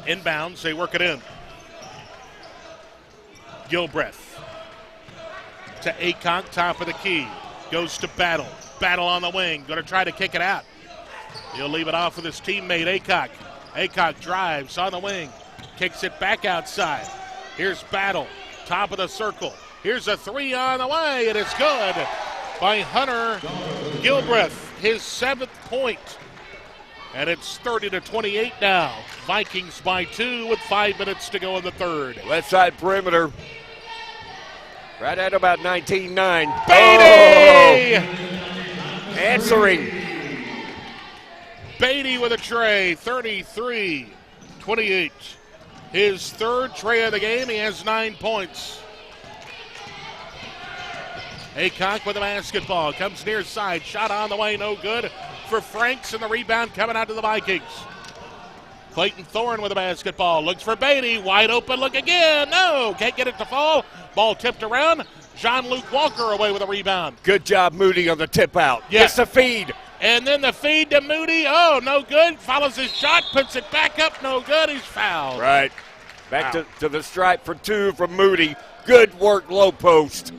Inbounds, they work it in. Gilbreth to Aycock, top of the key. Goes to Battle. Battle on the wing. Going to try to kick it out. He'll leave it off with his teammate Aycock. Aycock drives on the wing. Kicks it back outside. Here's Battle. Top of the circle. Here's a 3 on the way. And it's good by Hunter Gilbreth. His 7th point. And it's 30-28 now. Vikings by 2 with 5 minutes to go in the third. Left side perimeter. Right at about 19-9. Beatty! Oh! Answering. Beatty with a tray, 33-28. His third tray of the game. He has 9 points. Aycock with the basketball. Comes near side. Shot on the way, no good for Franks, and the rebound coming out to the Vikings. Clayton Thorne with the basketball. Looks for Beatty. Wide open look again. No, can't get it to fall. Ball tipped around. Jean-Luc Walker away with a rebound. Good job, Moody, on the tip out. Yeah. Gets the feed. And then the feed to Moody. Oh, no good. Follows his shot. Puts it back up. No good. He's fouled. Right. Back to the stripe for 2 from Moody. Good work, low post.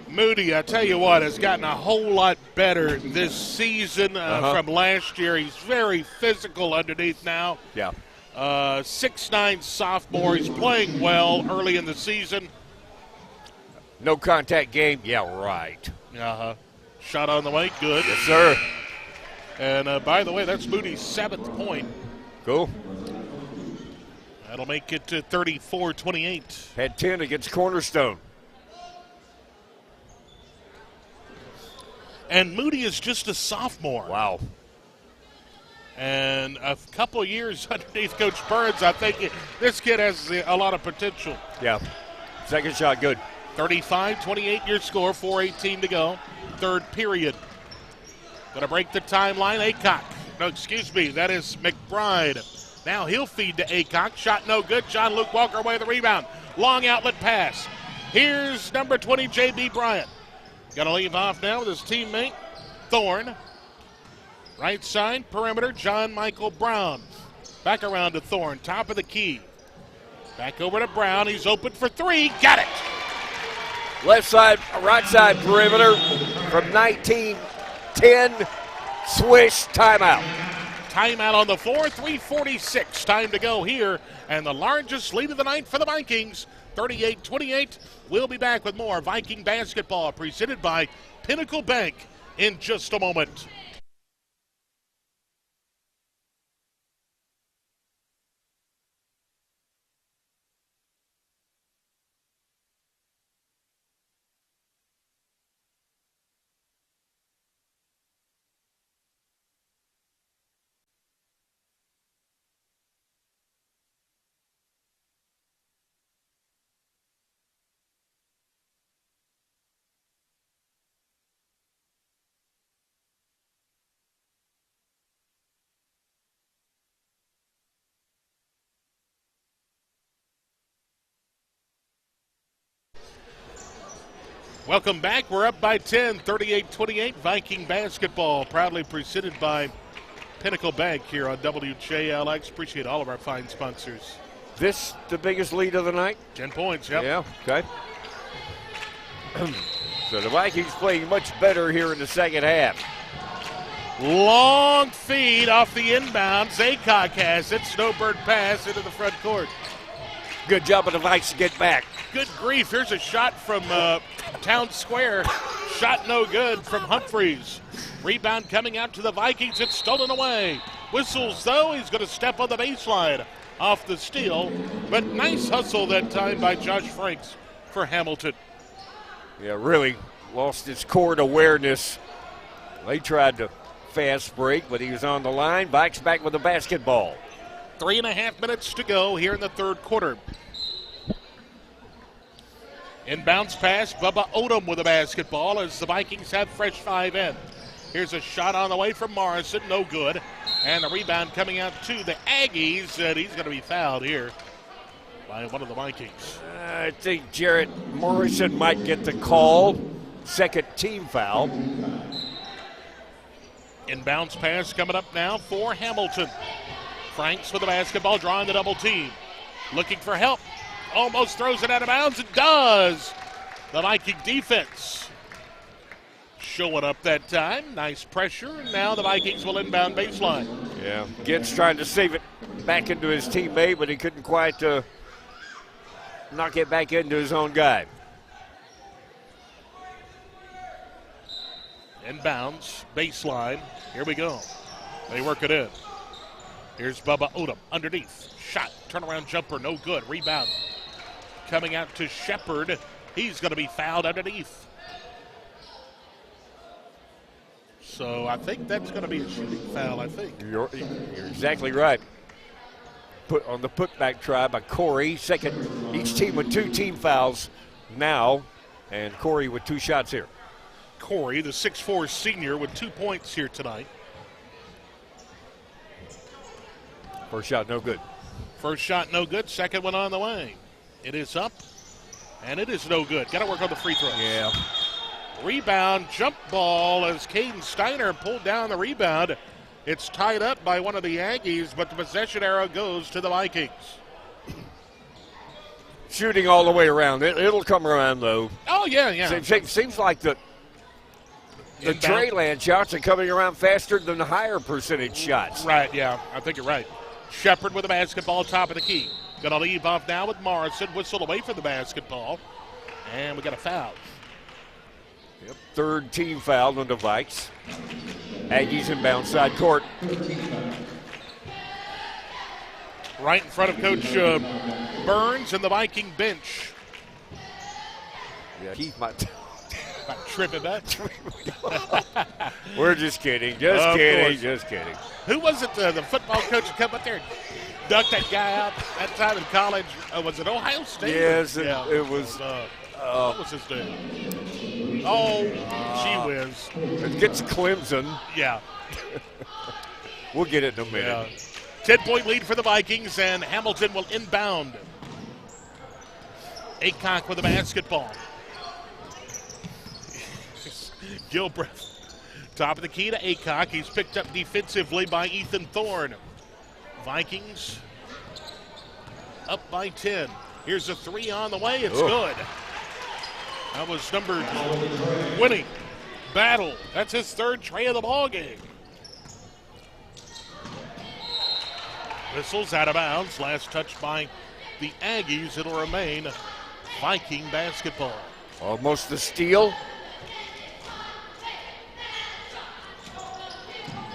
Moody, I tell you what, has gotten a whole lot better this season from last year. He's very physical underneath now. Yeah. 6'9" sophomore. He's playing well early in the season. No contact game. Yeah, right. Shot on the way. Good. Yes, sir. And by the way, that's Moody's 7th point. Cool. That'll make it to 34-28. Had 10 against Cornerstone. And Moody is just a sophomore. Wow. And a couple of years underneath Coach Burns, I think this kid has a lot of potential. Yeah. Second shot, good. 35-28 your score, 4:18 to go. Third period. Going to break the timeline. Aycock. No, excuse me. That is McBride. Now he'll feed to Aycock. Shot no good. Jean-Luc Walker away with the rebound. Long outlet pass. Here's number 20, J.B. Bryant. Going to leave off now with his teammate, Thorne. Right side, perimeter, John Michael Brown. Back around to Thorne, top of the key. Back over to Brown. He's open for 3. Got it. Left side, right side perimeter from 19-10. Swish, timeout. Timeout on the floor, 3:46. Time to go here. And the largest lead of the night for the Vikings, 38-28. We'll be back with more Viking basketball presented by Pinnacle Bank in just a moment. Welcome back. We're up by 10, 38-28. Viking basketball, proudly presented by Pinnacle Bank here on WJLX. Appreciate all of our fine sponsors. This the biggest lead of the night? 10 points, yep. Yeah, okay. So the Vikings playing much better here in the second half. Long feed off the inbound. Aycock has it. Snowbird pass into the front court. Good job of the Vikes to get back. Good grief. Here's a shot from Town Square. Shot no good from Humphreys. Rebound coming out to the Vikings. It's stolen away. Whistles, though. He's going to step on the baseline off the steal. But nice hustle that time by Josh Franks for Hamilton. Yeah, really lost his court awareness. They tried to fast break, but he was on the line. Vikes back with the basketball. 3.5 minutes to go here in the third quarter. Inbounds pass, Bubba Odom with the basketball as the Vikings have fresh 5 in. Here's a shot on the way from Morrison, no good. And the rebound coming out to the Aggies, and he's going to be fouled here by one of the Vikings. I think Jarrett Morrison might get the call. Second team foul. Inbounds pass coming up now for Hamilton. Franks with the basketball, drawing the double team. Looking for help. Almost throws it out of bounds. It does. The Viking defense showing up that time. Nice pressure. And now the Vikings will inbound baseline. Yeah, Gintz trying to save it back into his teammate, but he couldn't quite knock it back into his own guy. Inbounds, baseline. Here we go. They work it in. Here's Bubba Odom underneath. Shot, turnaround jumper, no good. Rebound coming out to Shepard. He's going to be fouled underneath. So I think that's going to be a shooting foul, I think. You're exactly right. Put on the putback try by Corey. Second, each team with 2 team fouls now, and Corey with 2 shots here. Corey, the 6'4 senior, with 2 points here tonight. First shot, no good. First shot, no good. Second one on the way. It is up, and it is no good. Got to work on the free throws. Yeah. Rebound, jump ball as Caden Steiner pulled down the rebound. It's tied up by one of the Aggies, but the possession arrow goes to the Vikings. Shooting all the way around. It'll come around, though. Oh, yeah. Seems like the Treyland shots are coming around faster than the higher percentage shots. Right, yeah. I think you're right. Shepard with the basketball, top of the key. Going to leave off now with Morrison. Whistle away from the basketball. And we got a foul. Yep, third team foul on the Vikes. Aggies inbound side court. Right in front of Coach Burns and the Viking bench. Yeah, he might trip it up. We're just kidding. Just kidding. Who was it, the football coach that come up there and ducked that guy out that time in college? Was it Ohio State? Yes, it was. What was his name? Oh, gee whiz. It gets Clemson. Yeah. We'll get it in a minute. 10-point lead for the Vikings, and Hamilton will inbound. Aycock with the basketball. Gilbreth, top of the key to Aycock. He's picked up defensively by Ethan Thorne. Vikings up by 10. Here's a 3 on the way. It's good. That was number 20. Battle. That's his 3rd tray of the ball game. Whistles out of bounds. Last touch by the Aggies. It'll remain Viking basketball. Almost the steal.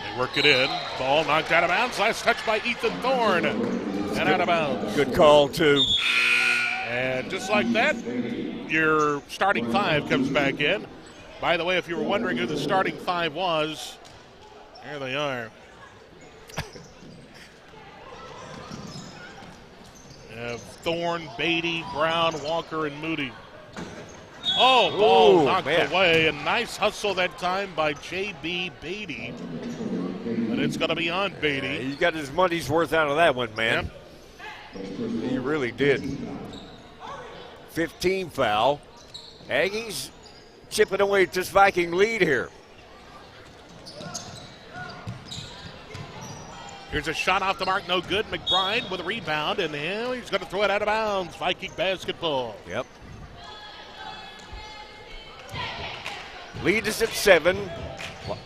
They work it in. Ball knocked out of bounds. Last touch by Ethan Thorne. And out of bounds. Good call, too. And just like that, your starting 5 comes back in. By the way, if you were wondering who the starting 5 was, there they are. Thorne, Beatty, Brown, Walker, and Moody. Oh, ball knocked away. A nice hustle that time by J.B. Beatty. But it's going to be on Beatty. Yeah, he got his money's worth out of that one, man. Yep. He really did. 15 foul. Aggies chipping away at this Viking lead here. Here's a shot off the mark, no good. McBride with a rebound, and he's going to throw it out of bounds. Viking basketball. Yep. Lead is at 7.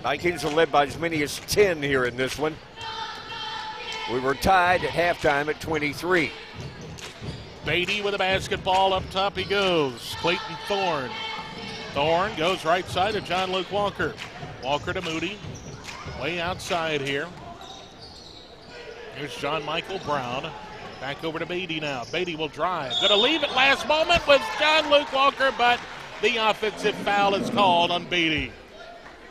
Vikings are led by as many as 10 here in this one. We were tied at halftime at 23. Beatty with a basketball up top he goes. Clayton Thorne. Thorne goes right side to John Luke Walker. Walker to Moody. Way outside here. Here's John Michael Brown. Back over to Beatty now. Beatty will drive. Going to leave it last moment with John Luke Walker, but the offensive foul is called on Beatty.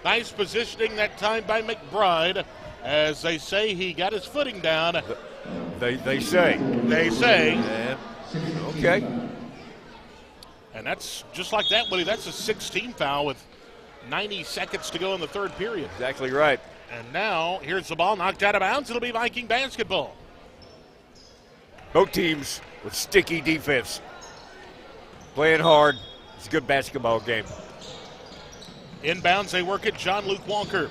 Nice positioning that time by McBride. As they say, he got his footing down. They say. They say. And, okay. And that's just like that, Woody. That's a 16 foul with 90 seconds to go in the third period. Exactly right. And now, here's the ball knocked out of bounds. It'll be Viking basketball. Both teams with sticky defense. Playing hard. It's a good basketball game. Inbounds, they work it. John Luke Walker.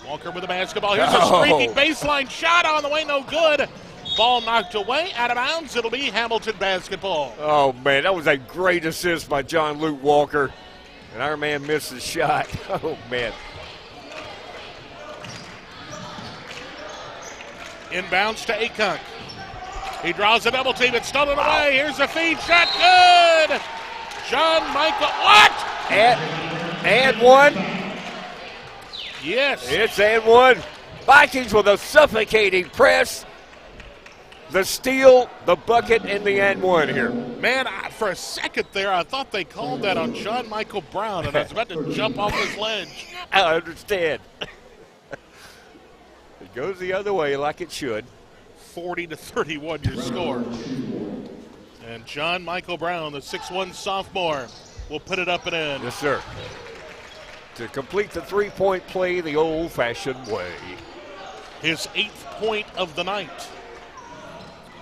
Walker with the basketball. Here's a streaking baseline shot on the way, no good. Ball knocked away, out of bounds. It'll be Hamilton basketball. Oh, man, that was a great assist by John Luke Walker. And our man missed the shot. Oh, man. Inbounds to Aycock. He draws a double team. It's stolen away. Here's a feed shot. Good. John Michael. What? And one. Yes. It's and one. Vikings with a suffocating press. The steal, the bucket, and the and one here. Man, for a second there, I thought they called that on John Michael Brown, and I was about to jump off his ledge. I understand. It goes the other way like it should. 40-31 your score. And John Michael Brown, the 6'1 sophomore, will put it up and in. Yes, sir. To complete the three-point play the old-fashioned way. His 8th point of the night.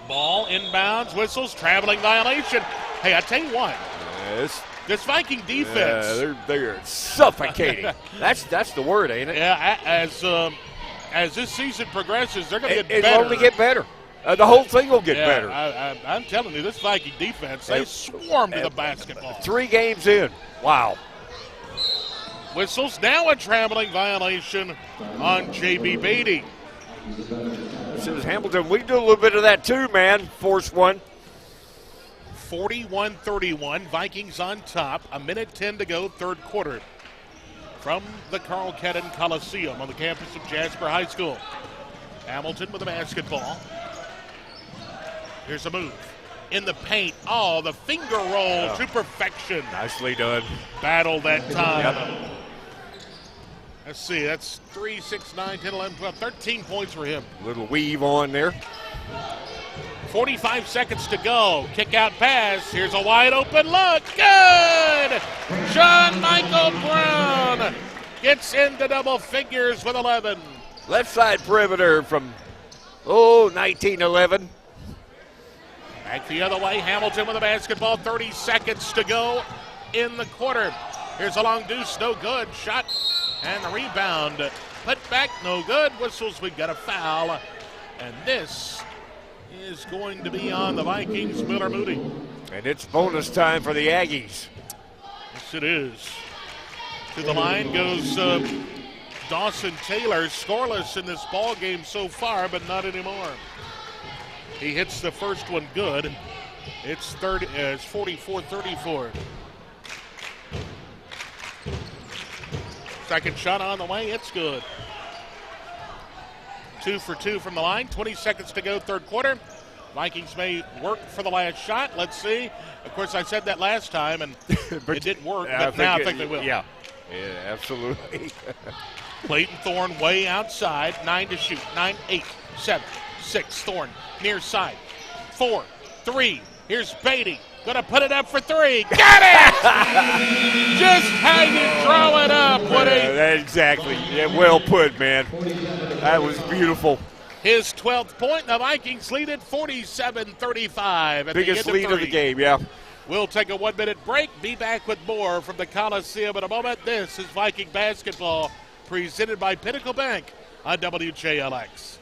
Ball inbounds, whistles, traveling violation. Hey, I tell you what. Yes. This Viking defense. They're suffocating. that's the word, ain't it? Yeah, as this season progresses, they're going to get better. It'll only get better. The whole thing will get better. I'm telling you, this Viking defense, they swarm to the basketball. 3 games in. Wow. Whistles, now a traveling violation on J.B. Beatty. This is Hamilton. We do a little bit of that too, man. Force one. 41-31, Vikings on top. 1:10 to go, third quarter. From the Carl Kedden Coliseum on the campus of Jasper High School. Hamilton with the basketball. Here's a move. In the paint. Oh, the finger roll to perfection. Nicely done. Battle that time. Yep. Let's see, that's 3, 6, 9, 10, 11, 12, 13 points for him. Little weave on there. 45 seconds to go. Kick out pass. Here's a wide open look. Good! John Michael Brown gets into double figures with 11. Left side perimeter from, 1911. Back the other way. Hamilton with the basketball. 30 seconds to go in the quarter. Here's a long deuce. No good. Shot and the rebound. Put back. No good. Whistles. We got a foul. And this is going to be on the Vikings. Miller Moody. And it's bonus time for the Aggies. Yes, it is. To the line goes Dawson Taylor. Scoreless in this ball game so far, but not anymore. He hits the first one good. It's 44-34. Second shot on the way. It's good. 2 for 2 from the line. 20 seconds to go, third quarter. Vikings may work for the last shot. Let's see. Of course, I said that last time, and it didn't work, but now I think they will. Yeah, absolutely. Clayton Thorne way outside. 9 to shoot. 9, 8, 7, 6. Thorne near side. 4, 3. Here's Beatty. Gonna put it up for 3. Got it! Just how you draw it up, Woody. Exactly. Yeah, well put, man. That was beautiful. His 12th point. The Vikings lead at 47-35. Biggest lead of the game, yeah. We'll take a 1-minute break. Be back with more from the Coliseum in a moment. This is Viking basketball presented by Pinnacle Bank on WJLX.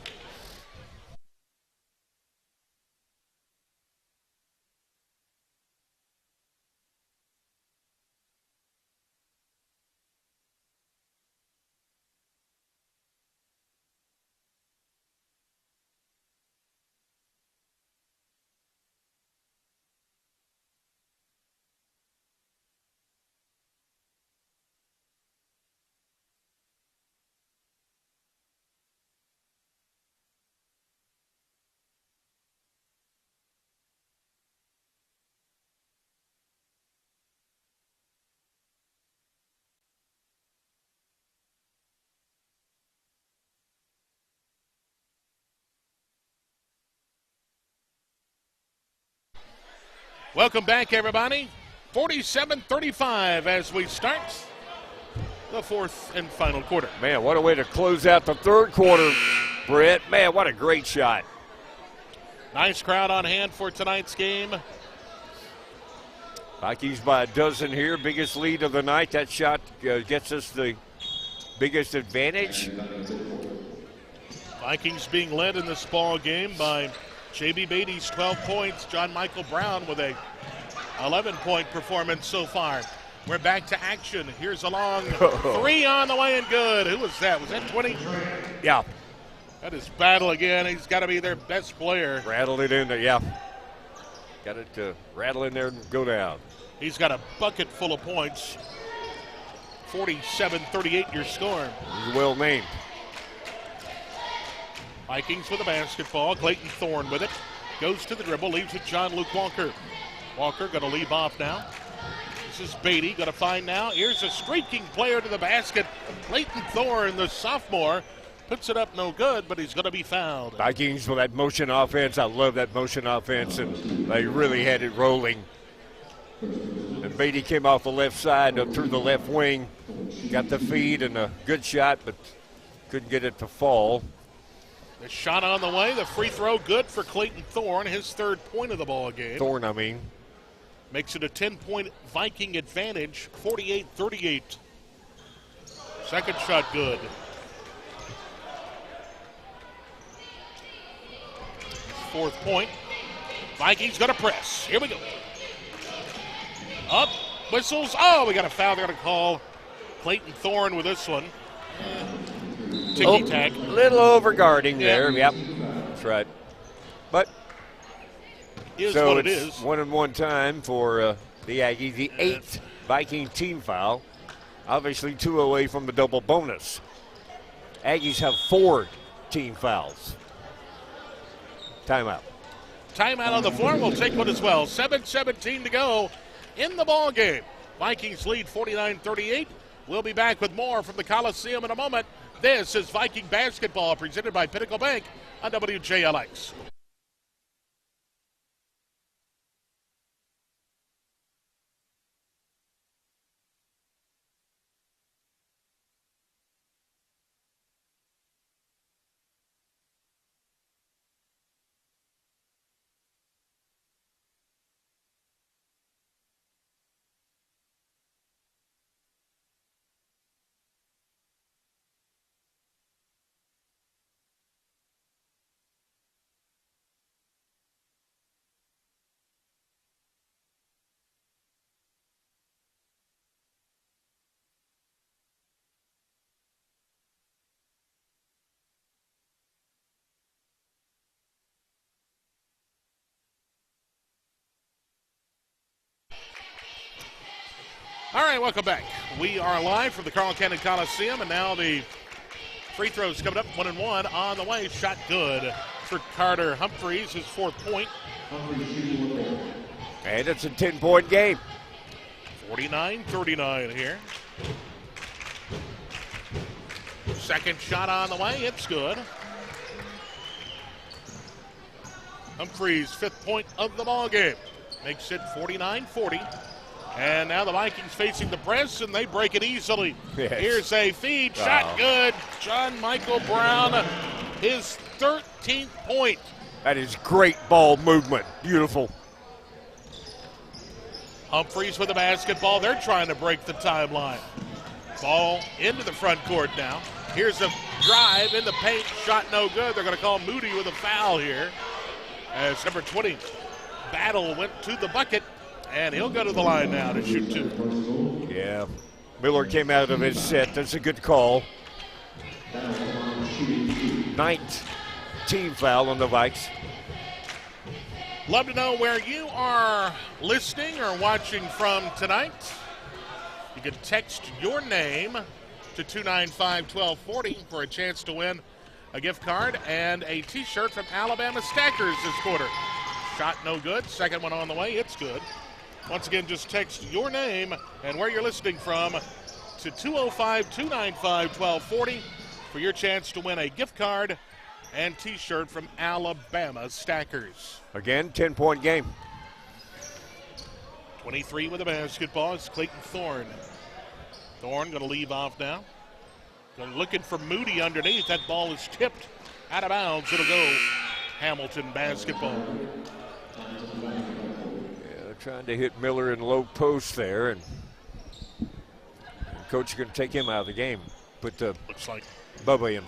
Welcome back, everybody. 47-35 as we start the fourth and final quarter. Man, what a way to close out the third quarter, Brett. Man, what a great shot. Nice crowd on hand for tonight's game. Vikings by a dozen here. Biggest lead of the night. That shot gets us the biggest advantage. Vikings being led in this ball game by J.B. Beatty's 12 points. John Michael Brown with a 11-point performance so far. We're back to action. Here's a long three on the way and good. Who was that? Was that 20? Yeah. That is Battle again. He's got to be their best player. Rattled it in there, yeah. Got it to rattle in there and go down. He's got a bucket full of points. 47-38 your score. He's well named. Vikings with a basketball. Clayton Thorne with it. Goes to the dribble. Leaves it John Luke Walker. Walker going to leave off now. This is Beatty. Going to find now. Here's a streaking player to the basket. Clayton Thorne, the sophomore, puts it up no good, but he's going to be fouled. Vikings with that motion offense. I love that motion offense, and they really had it rolling. And Beatty came off the left side up through the left wing. Got the feed and a good shot, but couldn't get it to fall. The shot on the way. The free throw good for Clayton Thorne. His third point of the ball game. Thorne, I mean. Makes it a 10-point Viking advantage, 48-38. Second shot good. Fourth point. Vikings going to press. Here we go. Up. Whistles. Oh, we got a foul. They're going to call Clayton Thorne with this one. Ticky-tack. Little overguarding there. Yep. That's right. But Is so what it it's is. 1-and-1 time for the Aggies. The 8th Viking team foul. Obviously 2 away from the double bonus. Aggies have 4 team fouls. Timeout. Timeout on the floor. We'll take one as well. 7:17 to go in the ball game. Vikings lead 49-38. We'll be back with more from the Coliseum in a moment. This is Viking basketball presented by Pinnacle Bank on WJLX. All right, welcome back. We are live from the Carl Cannon Coliseum, and now the free throws coming up 1-and-1 on the way. Shot good for Carter Humphreys, his 4th point. And it's a 10-point game. 49-39 here. Second shot on the way. It's good. Humphreys' 5th point of the ball game. Makes it 49-40. And now the Vikings facing the press, and they break it easily. Yes. Here's a feed. Shot good. John Michael Brown, his 13th point. That is great ball movement. Beautiful. Humphreys with the basketball. They're trying to break the timeline. Ball into the front court now. Here's a drive in the paint. Shot no good. They're going to call Moody with a foul here. As number 20, Battle went to the bucket. And he'll go to the line now to shoot 2. Yeah. Miller came out of his set. That's a good call. 9th team foul on the Vikes. Love to know where you are listening or watching from tonight. You can text your name to 295-1240 for a chance to win a gift card and a T-shirt from Alabama Stackers this quarter. Shot no good. Second one on the way. It's good. Once again, just text your name and where you're listening from to 205-295-1240 for your chance to win a gift card and T-shirt from Alabama Stackers. Again, 10-point game. 23 with the basketball is Clayton Thorne. Thorne going to leave off now. They're looking for Moody underneath. That ball is tipped out of bounds. It'll go Hamilton basketball. Yeah, they're trying to hit Miller in low post there, and coach is going to take him out of the game. Put Looks like Bubba in.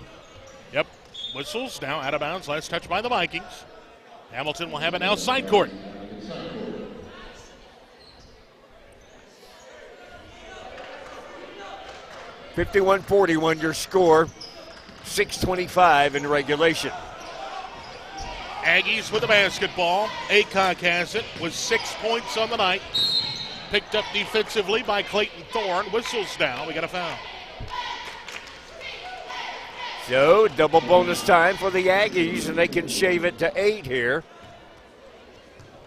Yep. Whistles now out of bounds. Last touch by the Vikings. Hamilton will have it now side court. (51-41) your score. 6:25 in regulation. Aggies with the basketball. Aycock has it with 6 points on the night. Picked up defensively by Clayton Thorne. Whistles now. We got a foul. So double bonus time for the Aggies, and they can shave it to 8 here.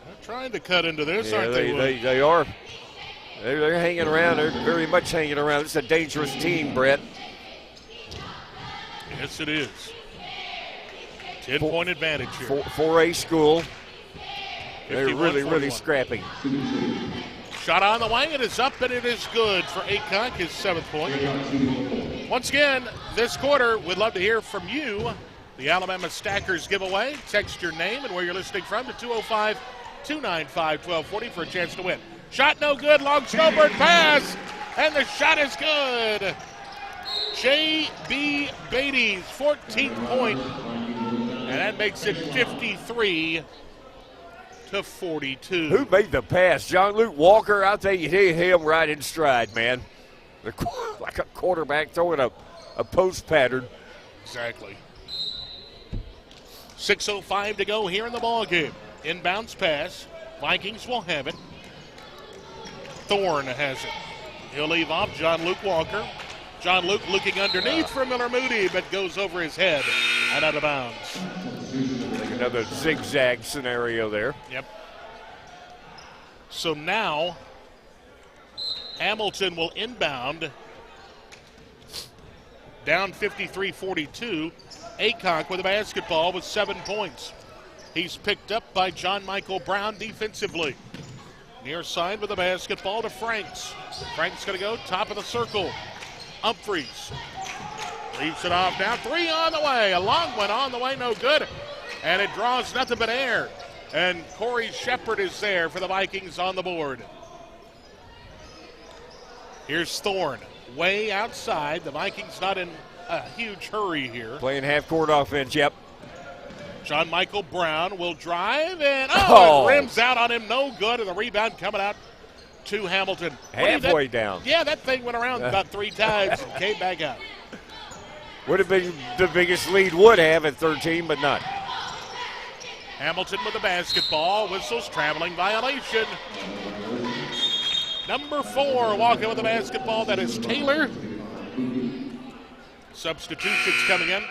They're trying to cut into this, Yeah, aren't they? they are. They're hanging around. They're very much hanging around. It's a dangerous team, Brett. Yes, it is. 10-point advantage here. 4A school. They're really, 51-41. really scrapping. Shot on the way. It is up, and it is good for Aycock, his 7th point. Once again, this quarter, we'd love to hear from you. The Alabama Stackers giveaway. Text your name and where you're listening from to 205-295-1240 for a chance to win. Shot no good. Long snowbird pass, and the shot is good. J.B. Beatty's 14th point, and that makes it 53-42. Who made the pass? John-Luke Walker. I'll tell you, he hit him right in stride, man. Like a quarterback throwing a post pattern. Exactly. 6:05 to go here in the ball game. Inbounds pass. Vikings will have it. Thorne has it. He'll leave off John Luke Walker. John Luke looking underneath for Miller Moody, but goes over his head and out of bounds. Like another zigzag scenario there. Yep. So now Hamilton will inbound. Down 53-42. Aycock with a basketball with 7 points. He's picked up by John Michael Brown defensively. Near side with the basketball to Franks. Franks going to go top of the circle. Humphreys leaves it off now. 3 on the way. A long one on the way, no good. And it draws nothing but air. And Corey Shepard is there for the Vikings on the board. Here's Thorne, way outside. The Vikings not in a huge hurry here. Playing half-court offense, yep. John Michael Brown will drive, and it rims out on him, no good. And the rebound coming out to Hamilton. Halfway down. Yeah, that thing went around about 3 times and came back out. Would have been the biggest lead would have at 13, but not. Hamilton with the basketball. Whistles, traveling violation. Number 4 walking with the basketball. That is Taylor. Substitutions coming in.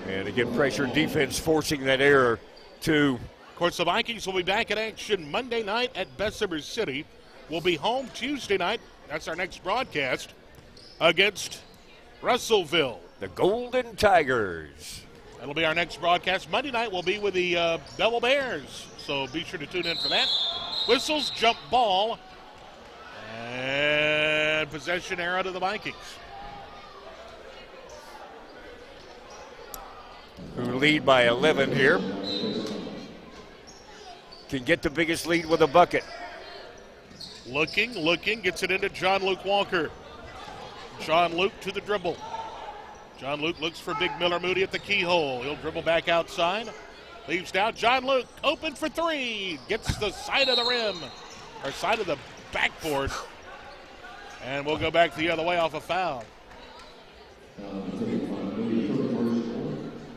And again, pressure defense forcing that error to. Of course, the Vikings will be back in action Monday night at Bessemer City. We'll be home Tuesday night. That's our next broadcast against Russellville. The Golden Tigers. That'll be our next broadcast. Monday night we'll be with the Bevel Bears. So be sure to tune in for that. Whistles, jump ball. And possession arrow to the Vikings. Who lead by 11 here. Can get the biggest lead with a bucket. Looking, gets it into John Luke Walker. John Luke to the dribble. John Luke looks for Big Miller Moody at the keyhole. He'll dribble back outside. Leaves down. John Luke open for 3. Gets the side of the rim, or side of the backboard. And we'll go back the other way off a foul.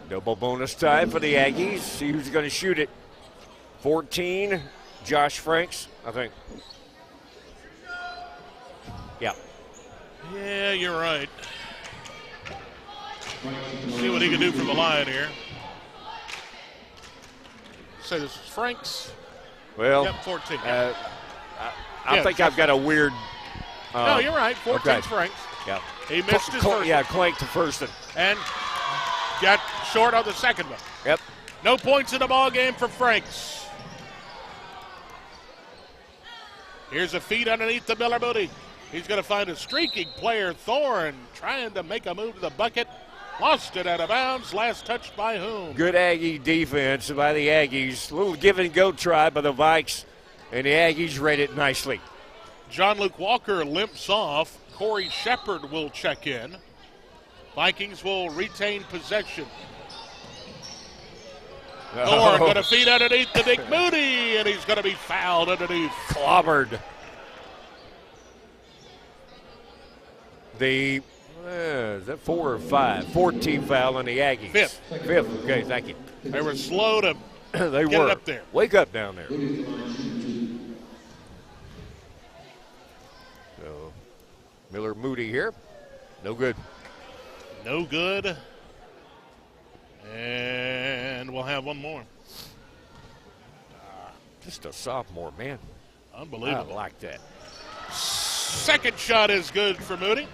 Double bonus time for the Aggies. See who's going to shoot it. 14, Josh Franks, I think. Yeah. Yeah, you're right. See what he can do from the line here. Say this is Franks. Well, Yep, 14. I think I've got a weird. No, you're right. 14's okay. Franks. Yeah. He missed his first Yeah, one. clanked the first one. And got short on the second one. Yep. No points in the ball game for Franks. Here's a feed underneath the Miller Moody. He's going to find a streaking player, Thorne, trying to make a move to the bucket. Lost it out of bounds. Last touched by whom? Good Aggie defense by the Aggies. A little give-and-go try by the Vikes, and the Aggies read it nicely. John Luke Walker limps off. Corey Shepard will check in. Vikings will retain possession. Thorne going to feed underneath the big Moody, and he's going to be fouled underneath. Clobbered. Is that 4 or 5? 14 foul on the Aggies. Fifth. Okay, thank you. They were slow to They get were. it up there. Wake up down there. So, Miller Moody here. No good. No good. And we'll have one more. Just a sophomore, man. Unbelievable. I like that. Second shot is good for Moody.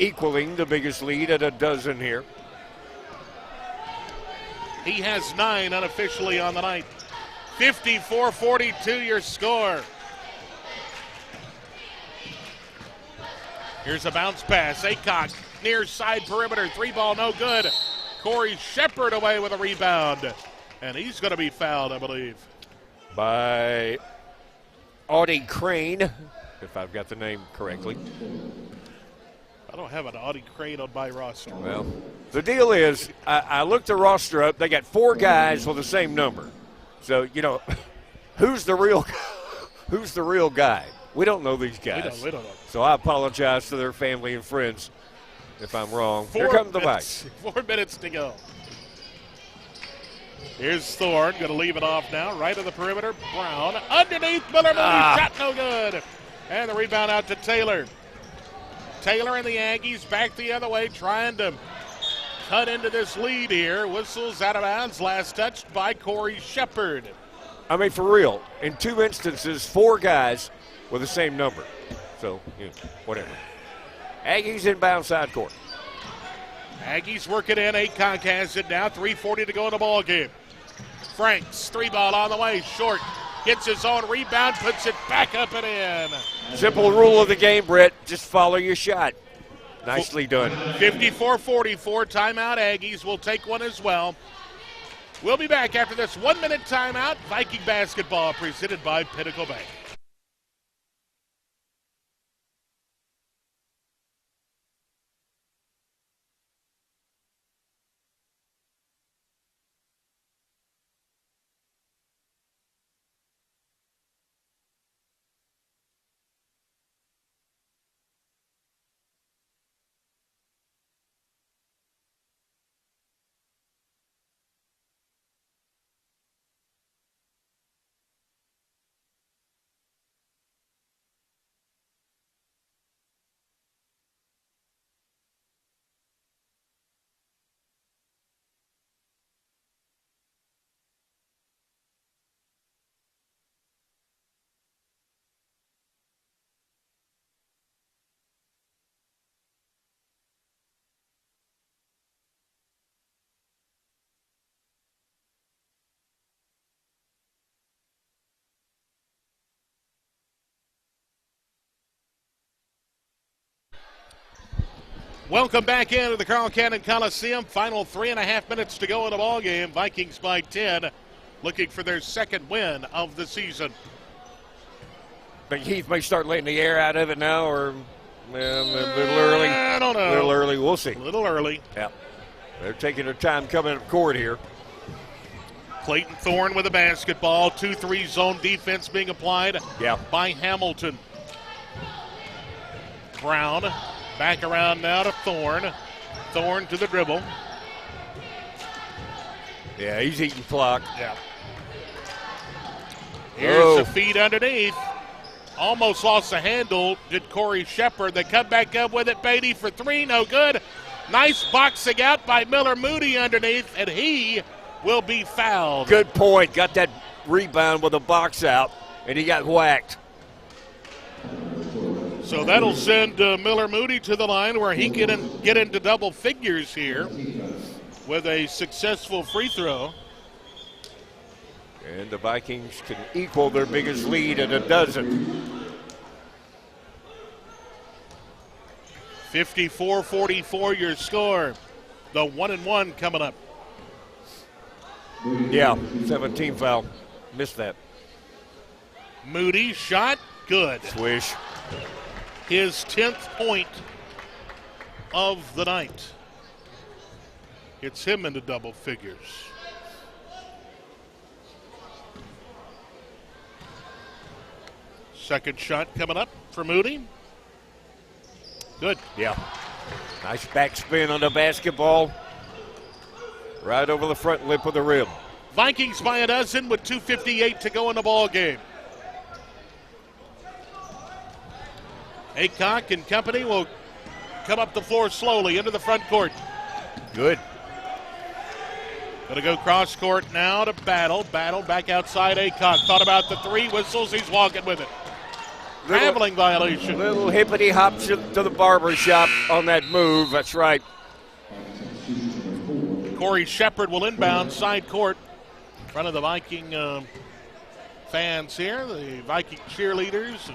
Equaling the biggest lead at a dozen here. He has 9 unofficially on the night. 54-42 your score. Here's a bounce pass. Aycock near side perimeter. 3-ball, no good. Corey Shepard away with a rebound. And he's going to be fouled, I believe. By Audie Crane, if I've got the name correctly. I don't have an Audie Crane on my roster. Well, the deal is, I looked the roster up. They got 4 guys with the same number. So, who's the real guy? We don't know these guys. We don't know. So I apologize to their family and friends if I'm wrong. Here comes the Vikes. 4 minutes to go. Here's Thorne, going to leave it off now. Right of the perimeter, Brown. Underneath, Miller Moody, shot no good. And the rebound out to Taylor. Taylor and the Aggies back the other way, trying to cut into this lead here. Whistles out of bounds, last touched by Corey Shepard. I mean, for real, in 2 instances, 4 guys with the same number. So, whatever. Aggies inbound side court. Aggies work it in. Aycock has it now. 3:40 to go in the ball game. Franks, 3-ball on the way, short. Gets his own rebound, puts it back up and in. Simple rule of the game, Brett. Just follow your shot. Nicely done. 54-44, timeout. Aggies will take one as well. We'll be back after this 1-minute timeout. Viking basketball presented by Pinnacle Bank. Welcome back into the Carl Cannon Coliseum. Final 3.5 minutes to go in the ball game. Vikings by 10, looking for their second win of the season. Think Heath may start letting the air out of it now, or a little early? I don't know. A little early. We'll see. A little early. Yeah. They're taking their time coming up court here. Clayton Thorne with a basketball. 2-3 zone defense being applied by Hamilton. Brown back around now to Thorne. Thorne to the dribble. Yeah, he's eating clock. Yeah. Here's a feed underneath. Almost lost the handle, did Corey Shepard. They come back up with it. Beatty for 3, no good. Nice boxing out by Miller Moody underneath, and he will be fouled. Good point. Got that rebound with a box out, and he got whacked. So that'll send Miller Moody to the line where he can get into double figures here with a successful free throw. And the Vikings can equal their biggest lead at a dozen. 54-44 your score. The 1-1 coming up. Yeah, 17 foul. Missed that. Moody shot, good. Swish. His 10th point of the night. Gets him into double figures. Second shot coming up for Moody. Good. Yeah. Nice backspin on the basketball. Right over the front lip of the rim. Vikings by a dozen with 2:58 to go in the ball game. Aycock and company will come up the floor slowly into the front court. Good. Gonna go cross court now to Battle. Battle back outside Aycock. Thought about the three, whistles, he's walking with it. Traveling violation. Little hippity hop to the barber shop on that move. That's right. Corey Shepard will inbound side court in front of the Viking fans here, the Viking cheerleaders.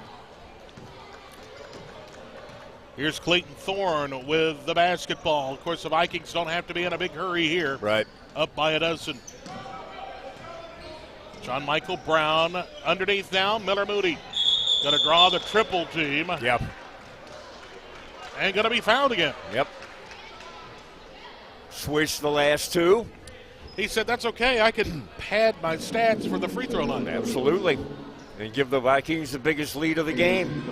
Here's Clayton Thorne with the basketball. Of course, the Vikings don't have to be in a big hurry here. Right. Up by a dozen. John Michael Brown underneath now. Miller Moody going to draw the triple team. Yep. And going to be fouled again. Yep. Swish the last two. He said, that's okay. I can pad my stats for the free throw line. Absolutely. And give the Vikings the biggest lead of the game.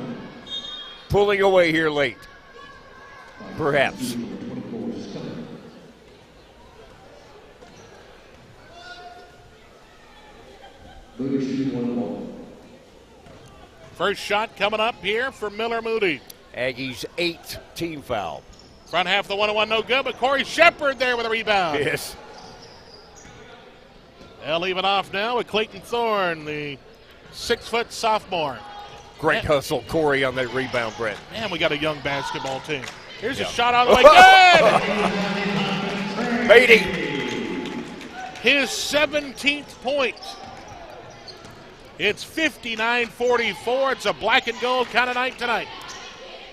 Pulling away here late. Perhaps. First shot coming up here for Miller Moody. Aggies' 8th team foul. Front half of the 1-1 no good, but Corey Shepard there with a rebound. Yes. They'll leave it off now with Clayton Thorne, the 6-foot sophomore. Great hustle, Corey, on that rebound, Brett. Man, we got a young basketball team. Here's a Yeah. shot on the way. Good! Beatty. His 17th point. It's 59-44. It's a black and gold kind of night tonight.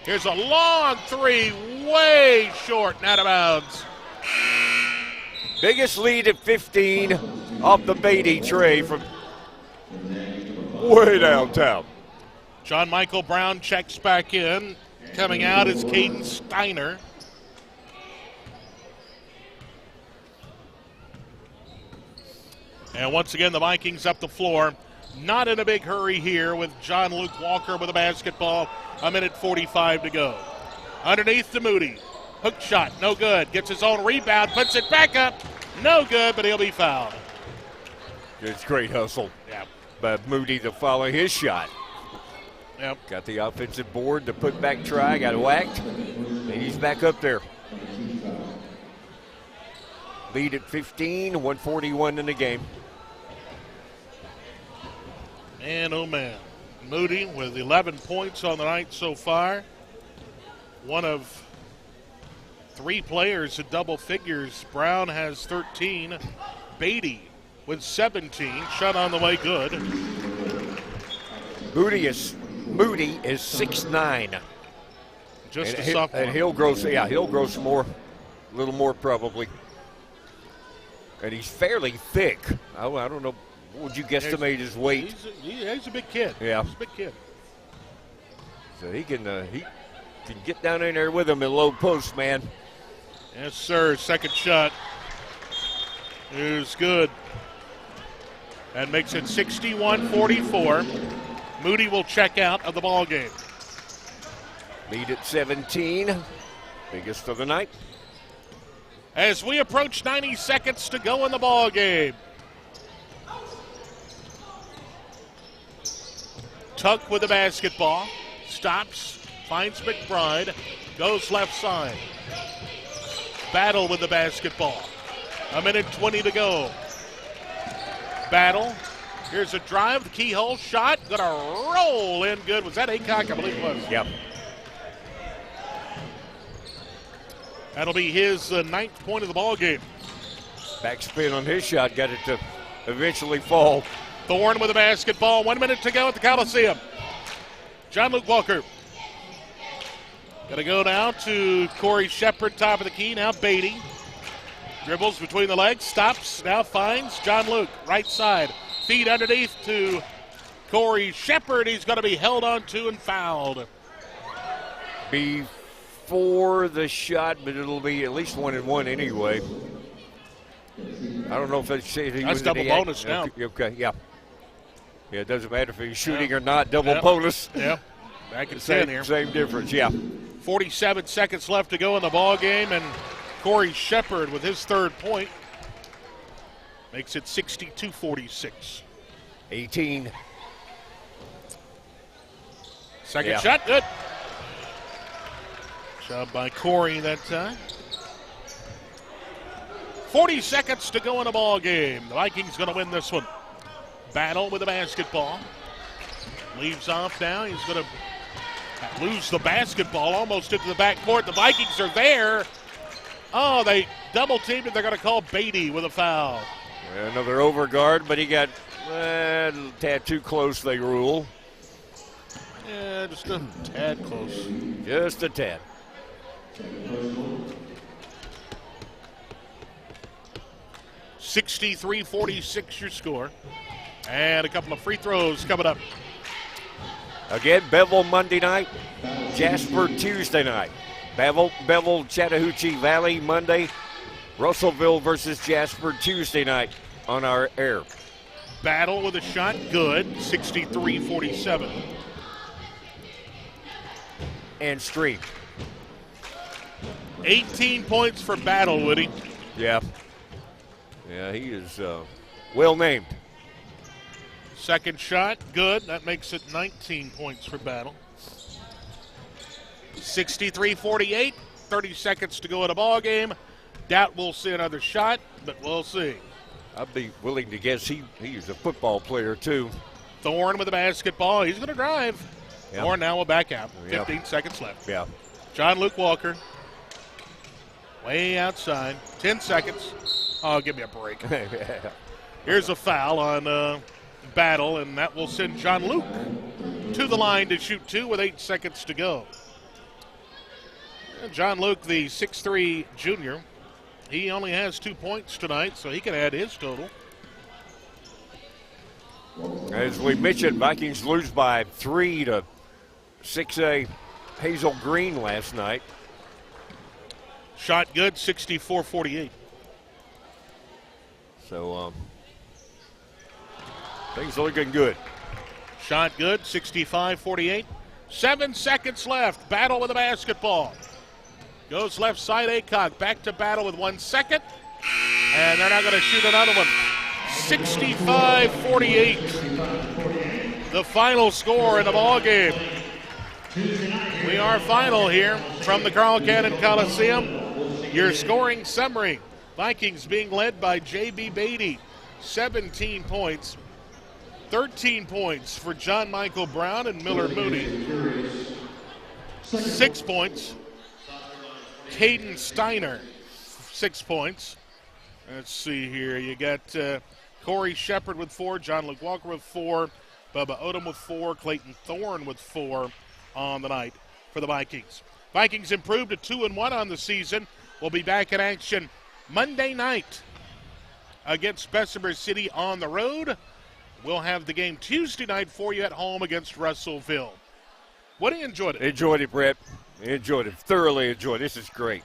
Here's a long three, way short and out of bounds. Biggest lead at 15 off the Beatty tray from way downtown. John Michael Brown checks back in. Coming out is Caden Steiner. And once again, the Vikings up the floor. Not in a big hurry here with John Luke Walker with the basketball. 1:45 to go. Underneath to Moody. Hook shot, no good. Gets his own rebound, puts it back up. No good, but he'll be fouled. It's great hustle. Yeah. But Moody to follow his shot. Yep. Got the offensive board, the put back try, got whacked. And he's back up there. Lead at 15, 141 in the game. And oh man, Moody with 11 points on the night so far. One of 3 players at double figures. Brown has 13. Beatty with 17. Shot on the way, good. Moody is 6'9". Just and a sophomore. And he'll grow some more, a little more probably. And he's fairly thick. I don't know. What would you guesstimate his weight? He's a big kid. Yeah. He's a big kid. So he can get down in there with him in low post, man. Yes, sir. Second shot is good. That makes it 61-44. Moody will check out of the ball game. Lead at 17. Biggest of the night. As we approach 90 seconds to go in the ball game. Tuck with the basketball. Stops. Finds McBride. Goes left side. Battle with the basketball. 1:20 to go. Battle. Here's a drive. The keyhole shot. Gonna roll in good. Was that Aycock? I believe it was. Yep. That'll be his 9th point of the ball game. Backspin on his shot. Got it to eventually fall. Thorne with the basketball. 1 minute to go at the Coliseum. John Luke Walker. Going to go now to Corey Shepard, top of the key. Now Beatty. Dribbles between the legs, stops, now finds John Luke, right side. Feed underneath to Corey Shepard. He's going to be held on to and fouled. Before the shot, but it'll be at least 1-1 anyway. I don't know if that's double bonus now. Okay, yeah. Yeah, it doesn't matter if he's shooting or not. Double bonus. Yep. Back in 10 here. Same difference, yeah. 47 seconds left to go in the ball game, and Corey Shepard with his third point makes it 62-46. 18. Second shot, good. Job by Corey that time. 40 seconds to go in the ball game. The Vikings going to win this one. Battle with the basketball. Leaves off now. He's going to lose the basketball almost into the backcourt. The Vikings are there. Oh, they double teamed it. They're going to call Beatty with a foul. Another overguard, but he got a tad too close, they rule. Yeah, just a tad close. Just a tad. $63-46 your score. And a couple of free throws coming up. Again, Bevel Monday night, Jasper Tuesday night. Bevel, Chattahoochee Valley Monday, Russellville versus Jasper Tuesday night on our air. Battle with a shot, good, 63-47. And Stream. 18 points for Battle, Woody. Yeah. Yeah, he is well named. Second shot, good. That makes it 19 points for Battle. 63-48, 30 seconds to go in a ball game. Doubt we'll see another shot, but we'll see. I'd be willing to guess he's a football player, too. Thorne with the basketball. He's going to drive. Yep. Thorne now will back out. Yep. 15 seconds left. Yeah. John Luke Walker. Way outside. 10 seconds. Oh, give me a break. Here's a foul on Battle, and that will send John Luke to the line to shoot two with 8 seconds to go. And John Luke, the 6'3 junior, he only has 2 points tonight, so he can add his total. As we mentioned, Vikings lose by 3 to 6A Hazel Green last night. Shot good, 64-48. So things are looking good. Shot good, 65-48. 7 seconds left. Battle with the basketball. Goes left side, Aycock. Back to Battle with 1 second. And they're not going to shoot another one. 65-48. The final score in the ball game. We are final here from the Carl Cannon Coliseum. Your scoring summary. Vikings being led by J.B. Beatty. 17 points. 13 points for John Michael Brown and Miller Moody. 6 points. Caden Steiner, 6 points. Let's see here. You got Corey Shepard with 4, John Luke Walker with 4, Bubba Odom with 4, Clayton Thorne with 4 on the night for the Vikings. Vikings improved to 2-1 on the season. We'll be back in action Monday night against Bessemer City on the road. We'll have the game Tuesday night for you at home against Russellville. Woody, enjoyed it. Enjoyed it, Brett. Enjoyed it. Thoroughly enjoyed it. This is great.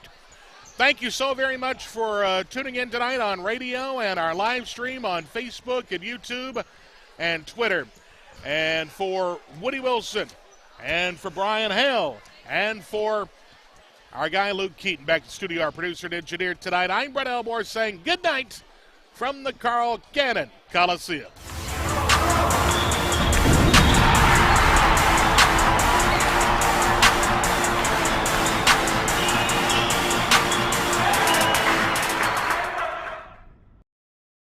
Thank you so very much for tuning in tonight on radio and our live stream on Facebook and YouTube and Twitter. And for Woody Wilson and for Brian Hale and for our guy Luke Keaton back to the studio, our producer and engineer tonight, I'm Brett Elmore saying good night from the Carl Cannon Coliseum.